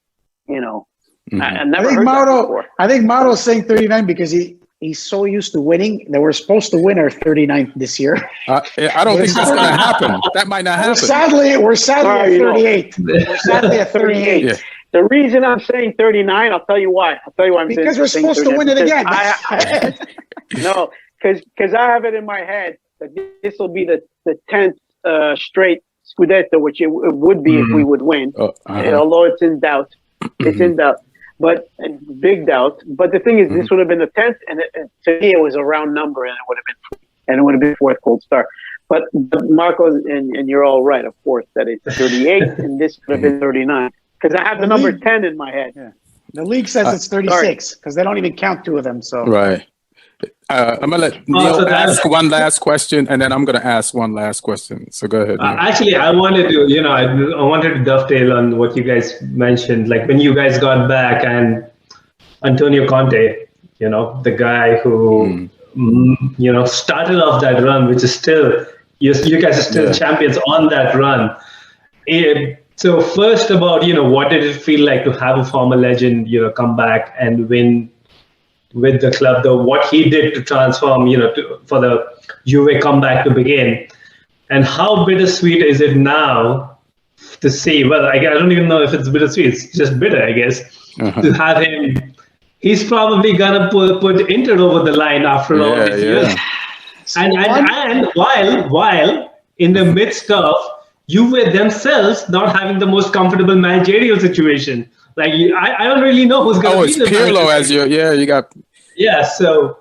you know, I never heard that before. I think Mauro's saying 39 because he's so used to winning that we're supposed to win our 39th this year. I don't think that's going to happen. That might not happen. We're sadly at 38. We're sadly at 38. Yeah. The reason I'm saying 39, I'll tell you why. I'm saying because we're supposed to win it again. No, because I have it in my head that this will be the 10th straight Scudetto, which it would be if we would win. Although it's in doubt. It's in doubt. But big doubt. But the thing is, this would have been the 10th, and to me, it was a round number, and it would have been 4th Gold Star. But Marco, and you're all right, of course, that it's 38 and this would have been 39. Because I have the number 10 in my head. Yeah. The league says it's 36 because they don't even count two of them. So Right. I'm gonna let Neil ask one last question, and then I'm gonna ask one last question. So go ahead. Neil. Actually, I wanted to, I wanted to dovetail on what you guys mentioned. Like when you guys got back and Antonio Conte, the guy who, started off that run, which is still, you guys are still champions on that run. So first about, what did it feel like to have a former legend, come back and win with the club, though what he did to transform, for the Juve comeback to begin, and how bittersweet is it now to see? Well, I don't even know if it's bittersweet; it's just bitter, I guess, to have him. He's probably gonna put Inter over the line after all these years, and while in the midst of Juve themselves not having the most comfortable managerial situation. Like I don't really know who's going to be the Pirlo as you got. Yeah, so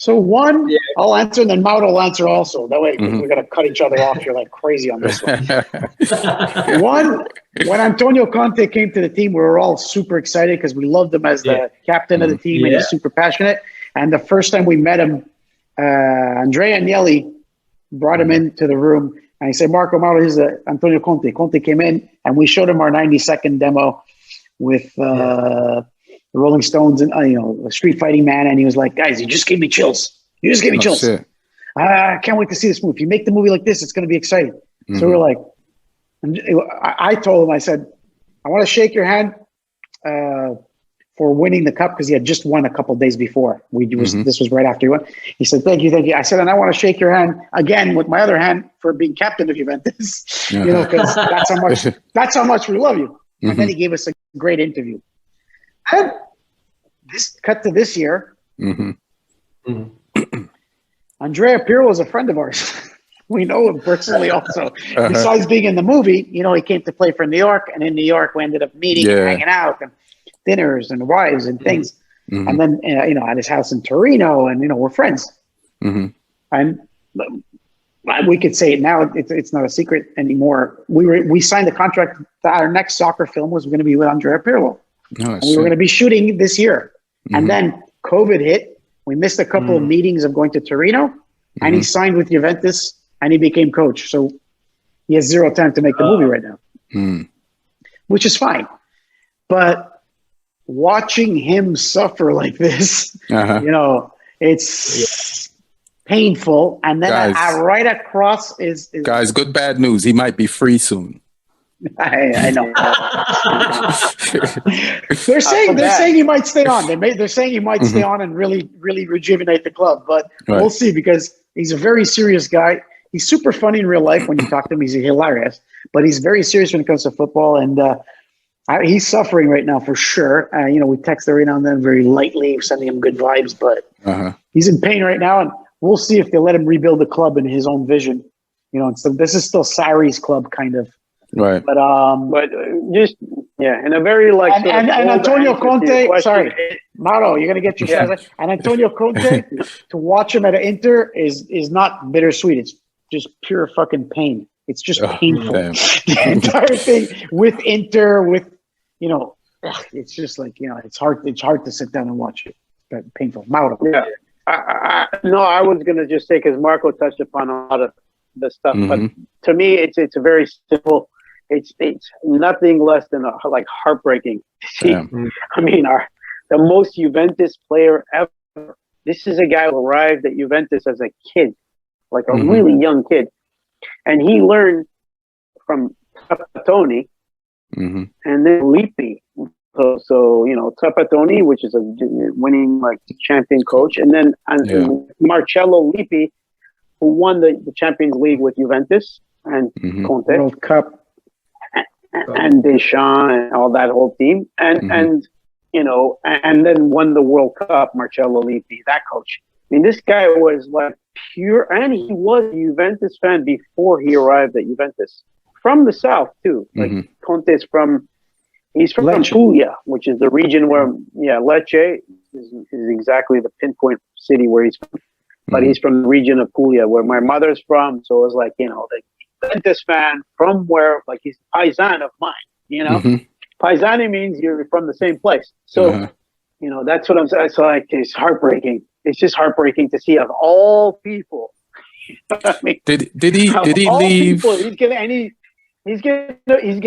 one, I'll answer, and then Mauro will answer also. That way, we're going to cut each other off. You're like crazy on this one. One, when Antonio Conte came to the team, we were all super excited because we loved him as the captain of the team, and he's super passionate. And the first time we met him, Andrea Agnelli brought him into the room, and he said, "Marco, Mauro, here's Antonio Conte." Conte came in, and we showed him our 90-second demo with the Rolling Stones and a Street Fighting Man, and he was like, "Guys, you just gave me chills. You just gave me chills. I can't wait to see this movie. If you make the movie like this, it's going to be exciting." So we're like, I told him, I said, "I want to shake your hand for winning the cup," because he had just won a couple of days before. This was right after he won. He said, "Thank you, thank you." I said, "And I want to shake your hand again with my other hand for being captain of Juventus, because that's how much we love you." And then he gave us a great interview. And this cut to this year. Andrea Pirlo is a friend of ours. We know him personally also. Besides being in the movie, he came to play for New York, and in New York we ended up meeting and hanging out and dinners and wives and things. And then, at his house in Torino, and, we're friends. And we could say it now, it's not a secret anymore. We signed a contract that our next soccer film was going to be with Andrea Pirlo. We were going to be shooting this year. And then COVID hit. We missed a couple of meetings of going to Torino, and he signed with Juventus, and he became coach. So he has zero time to make the movie right now, which is fine. But watching him suffer like this, it's painful. And then right across is guys, good bad news. He might be free soon. I know. They're saying he might stay on. They're saying he might stay on and really, really rejuvenate the club. But we'll see, because he's a very serious guy. He's super funny in real life. When you talk to him, he's hilarious. But he's very serious when it comes to football. And he's suffering right now for sure. We text every now and then very lightly, sending him good vibes. But he's in pain right now. And we'll see if they let him rebuild the club in his own vision. So this is still Sarri's club, kind of. Right. But just in a very and Antonio Conte. Sorry, Mauro, you're gonna get your shots. And Antonio Conte, to watch him at Inter is not bittersweet. It's just pure fucking pain. It's just painful. The entire thing with Inter, it's just like it's hard. It's hard to sit down and watch it. It's painful. Mauro. Yeah. I was gonna just say, because Marco touched upon a lot of the stuff, but to me, it's a very simple. It's nothing less than heartbreaking. See, I mean, the most Juventus player ever. This is a guy who arrived at Juventus as a kid, like a really young kid, and he learned from Trapattoni and then Lippi. So Trapattoni, which is a winning champion coach, and then Marcello Lippi, who won the Champions League with Juventus and Conte, World Cup, and Deschamps and all that whole team, and and then won the World Cup. Marcello Lippi, that coach. I mean, this guy was pure, and he was a Juventus fan before he arrived at Juventus. From the south too. Conte's he's from Puglia, which is the region where Lecce is exactly the pinpoint city where he's from. but he's from the region of Puglia, where my mother's from. So it was like, the Juventus fan from where, like, he's paisan of mine, Paisani means you're from the same place. So, that's what I'm saying. So, like, it's heartbreaking. It's just heartbreaking to see, of all people. I mean, did he leave? People, he's gonna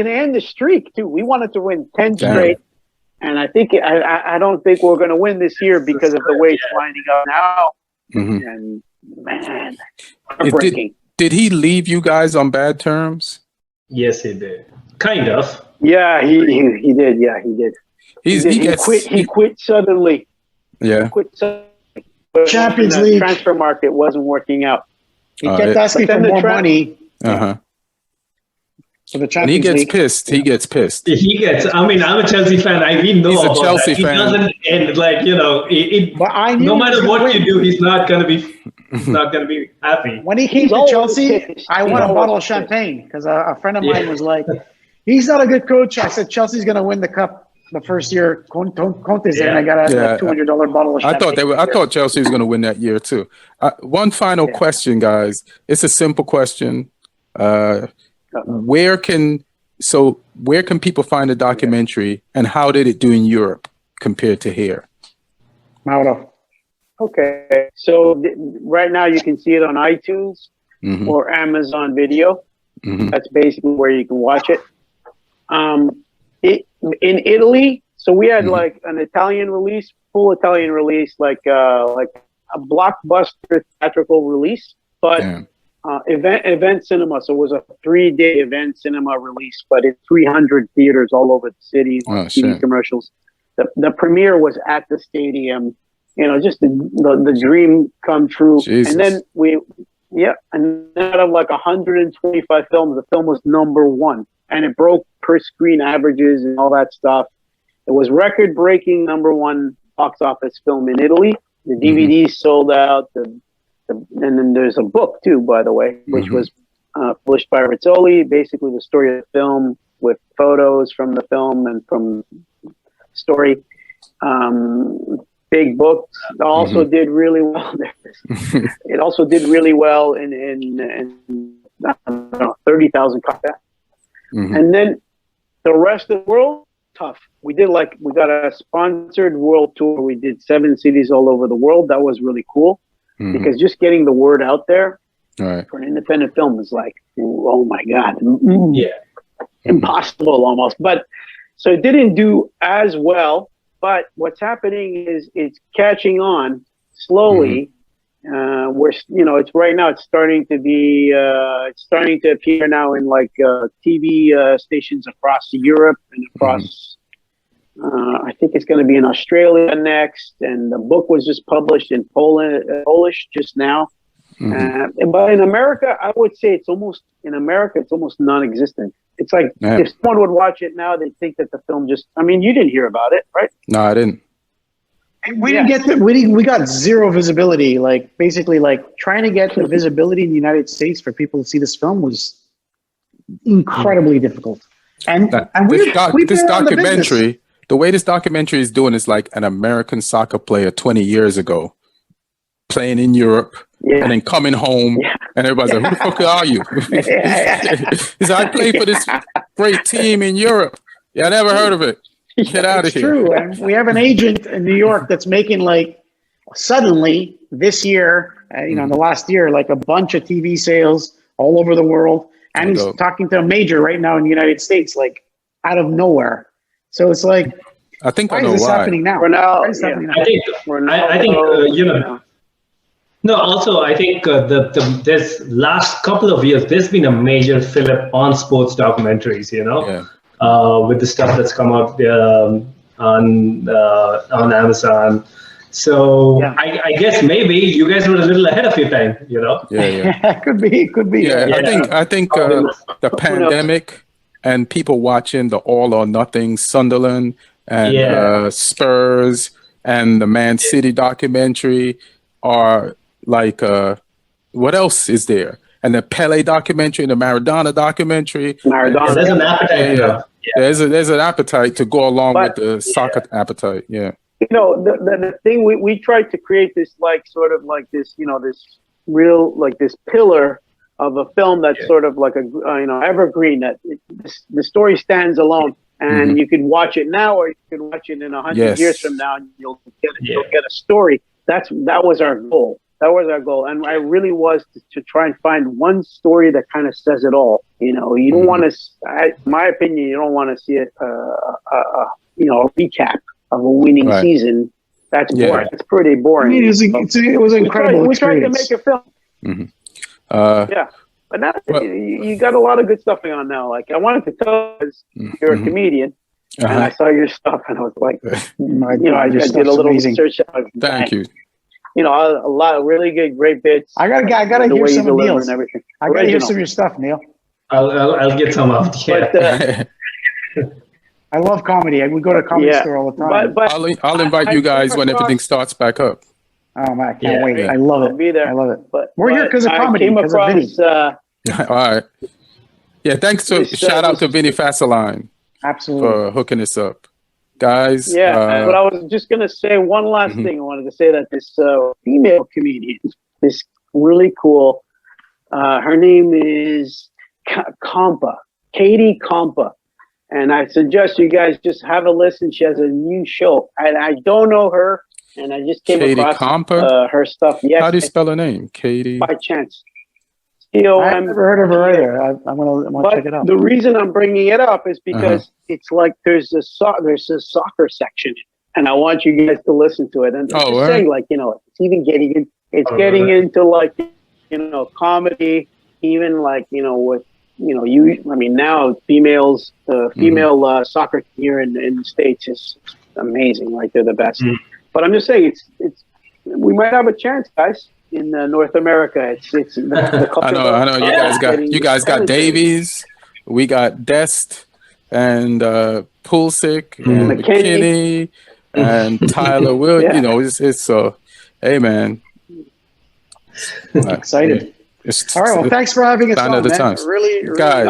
end the streak too. We wanted to win 10 straight, and I don't think we're gonna win this year because of the way it's winding up now. And man, heartbreaking. Did he leave you guys on bad terms? Yes, he did. Kind of. Yeah, he did. Yeah, he did. He quit suddenly. Yeah. He quit suddenly. Champions the League transfer market wasn't working out. He kept asking for more money. For the Champions League. He gets pissed. I mean, I'm a Chelsea fan. We know he's a Chelsea fan. He doesn't end no matter what you do, he's not gonna be happy. When he came to Chelsea, I won a bottle of champagne because a friend of mine was like, he's not a good coach. I said, Chelsea's going to win the cup the first year Conte's in. I got a $200 bottle of champagne. I thought Chelsea was going to win that year too. One final question, guys. It's a simple question. Where can people find the documentary, and how did it do in Europe compared to here? Mauro. Okay. So right now you can see it on iTunes or Amazon Video. That's basically where you can watch it. In Italy, so we had like an Italian release, full Italian release, like a blockbuster theatrical release, but event cinema. So it was a 3-day event cinema release, but in 300 theaters all over the city, TV commercials. The premiere was at the stadium. Just the dream come true. Jesus. And then and out of like 125 films, the film was #1. And it broke per screen averages and all that stuff. It was record-breaking #1 box office film in Italy. The DVD sold out. And then there's a book too, by the way, which was published by Rizzoli. Basically, the story of the film with photos from the film and from the story. Big book. Also did really well. It also did really well in 30,000 copies. And then the rest of the world, tough. We got a sponsored world tour. We did 7 cities all over the world. That was really cool because just getting the word out there for an independent film is like, oh my God. Impossible almost. But so it didn't do as well. But what's happening is it's catching on slowly. It's right now. It's starting to be. It's starting to appear now in like TV stations across Europe and across. I think it's going to be in Australia next, and the book was just published in Polish just now. But in America, I would say it's almost non-existent. It's like if someone would watch it now, they'd think that the film just. I mean, you didn't hear about it, right? No, I didn't. We got zero visibility. Like basically, like trying to get the visibility in the United States for people to see this film was incredibly difficult. This documentary, the way this documentary is doing is like an American soccer player 20 years ago playing in Europe and then coming home and everybody's like, who the fuck are you? He said, I play for this great team in Europe. Yeah, I never heard of it. Get out of here. It's true. And we have an agent in New York that's making like suddenly this year, in the last year, like a bunch of TV sales all over the world. And he's talking to a major right now in the United States, like out of nowhere. So it's like, I think why I know is this why. happening now? I think No, also I think this last couple of years, there's been a major fill-up on sports documentaries. With the stuff that's come out on Amazon. So I guess maybe you guys were a little ahead of your time, Yeah. Could be. Yeah. I think the pandemic and people watching the All or Nothing Sunderland and Spurs and the Man City documentary are like, what else is there? And the Pele documentary and the Maradona documentary. There's an appetite. There's an appetite to go along with the soccer appetite. Yeah. the thing we tried to create this like sort of like this, this real like this pillar of a film that's sort of like a evergreen that the story stands alone, and you can watch it now or you can watch it in 100 years from now, and you'll get a story. That was our goal. That was our goal, and I really was to try and find one story that kind of says it all. You don't want to, in my opinion, you don't want to see a recap of a winning season. That's boring. It's pretty boring. I mean, it was an incredible we tried to experience. make a film. But now you got a lot of good stuff going on now. Like I wanted to tell you, you're a comedian, and I saw your stuff, and I was like, I just did a little research. Thank you. A lot of really great bits. I gotta hear some of Neil's. I gotta hear some of your stuff, Neil. I'll get some of it. I love comedy. We go to Comedy Store all the time. But I'll invite you guys when everything starts back up. Oh man, I can't wait. I love it. I'll be there. I love it. But we're here because of comedy. Because of Vinny. All right. Yeah, thanks to shout out to Vinny Fasseline. Absolutely. For hooking us up. Guys. But I was just gonna say one last thing. I wanted to say that this female comedian, this really cool, her name is Katie Compa. And I suggest you guys just have a listen. She has a new show. And I don't know her, and I just came across her stuff. Yes. How do you spell her name? Katie? By chance. I've never heard of her either. I'm gonna check it out. The reason I'm bringing it up is because it's like there's a soccer section, and I want you guys to listen to it. And saying like it's even getting into like comedy, even like with now females, female soccer here in the States is amazing. Like they're the best. But I'm just saying it's we might have a chance, guys. In North America, it's the I know. You guys got Davies, we got Dest, and Pulisic, and McKinney, and Tyler Williams. It's hey man, excited. All right, well, thanks for having us on, man. Really, guys,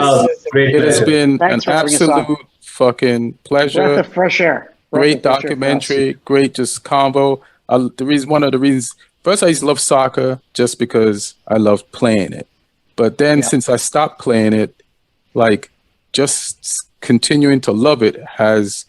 it has been an absolute fucking pleasure. Breath of fresh air. Great documentary, great just convo. One of the reasons. First, I used to love soccer just because I loved playing it. But then since I stopped playing it, like just continuing to love it has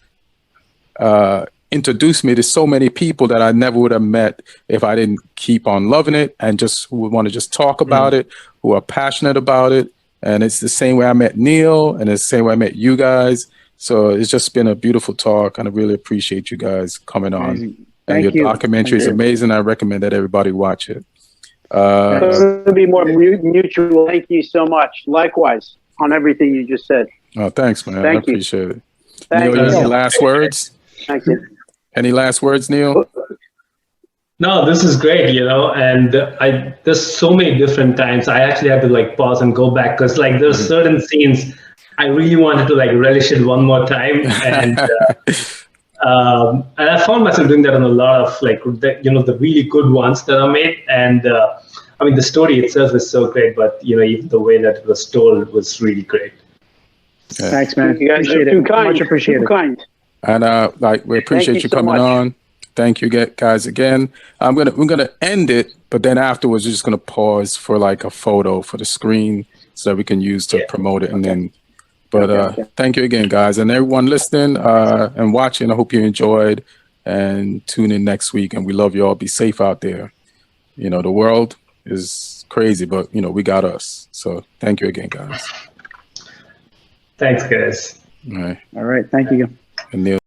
introduced me to so many people that I never would have met if I didn't keep on loving it and just would want to just talk about it, who are passionate about it. And it's the same way I met Neil, and it's the same way I met you guys. So it's just been a beautiful talk, and I really appreciate you guys coming on. Amazing. And your documentary is amazing. I recommend that everybody watch it. It's going to be more mutual. Thank you so much. Likewise, on everything you just said. Oh, thanks, man. I appreciate it. Thank Neil, any last words? Thank you. Any last words, Neil? No, this is great, and there's so many different times I actually had to like pause and go back because like there's certain scenes I really wanted to like relish it one more time, and I found myself doing that on a lot of like the really good ones that are made, and the story itself is so great, but even the way that it was told was really great. Yeah. Thanks, man. You guys are too kind. Much appreciated. Too kind. And we appreciate you coming on. Thank you guys again. We're gonna end it, but then afterwards we're just gonna pause for like a photo for the screen so that we can use to promote it, and then. But thank you again, guys, and everyone listening and watching. I hope you enjoyed, and tune in next week. And we love you all. Be safe out there. The world is crazy, but we got us. So thank you again, guys. Thanks, guys. All right. All right. Thank you. And Neil.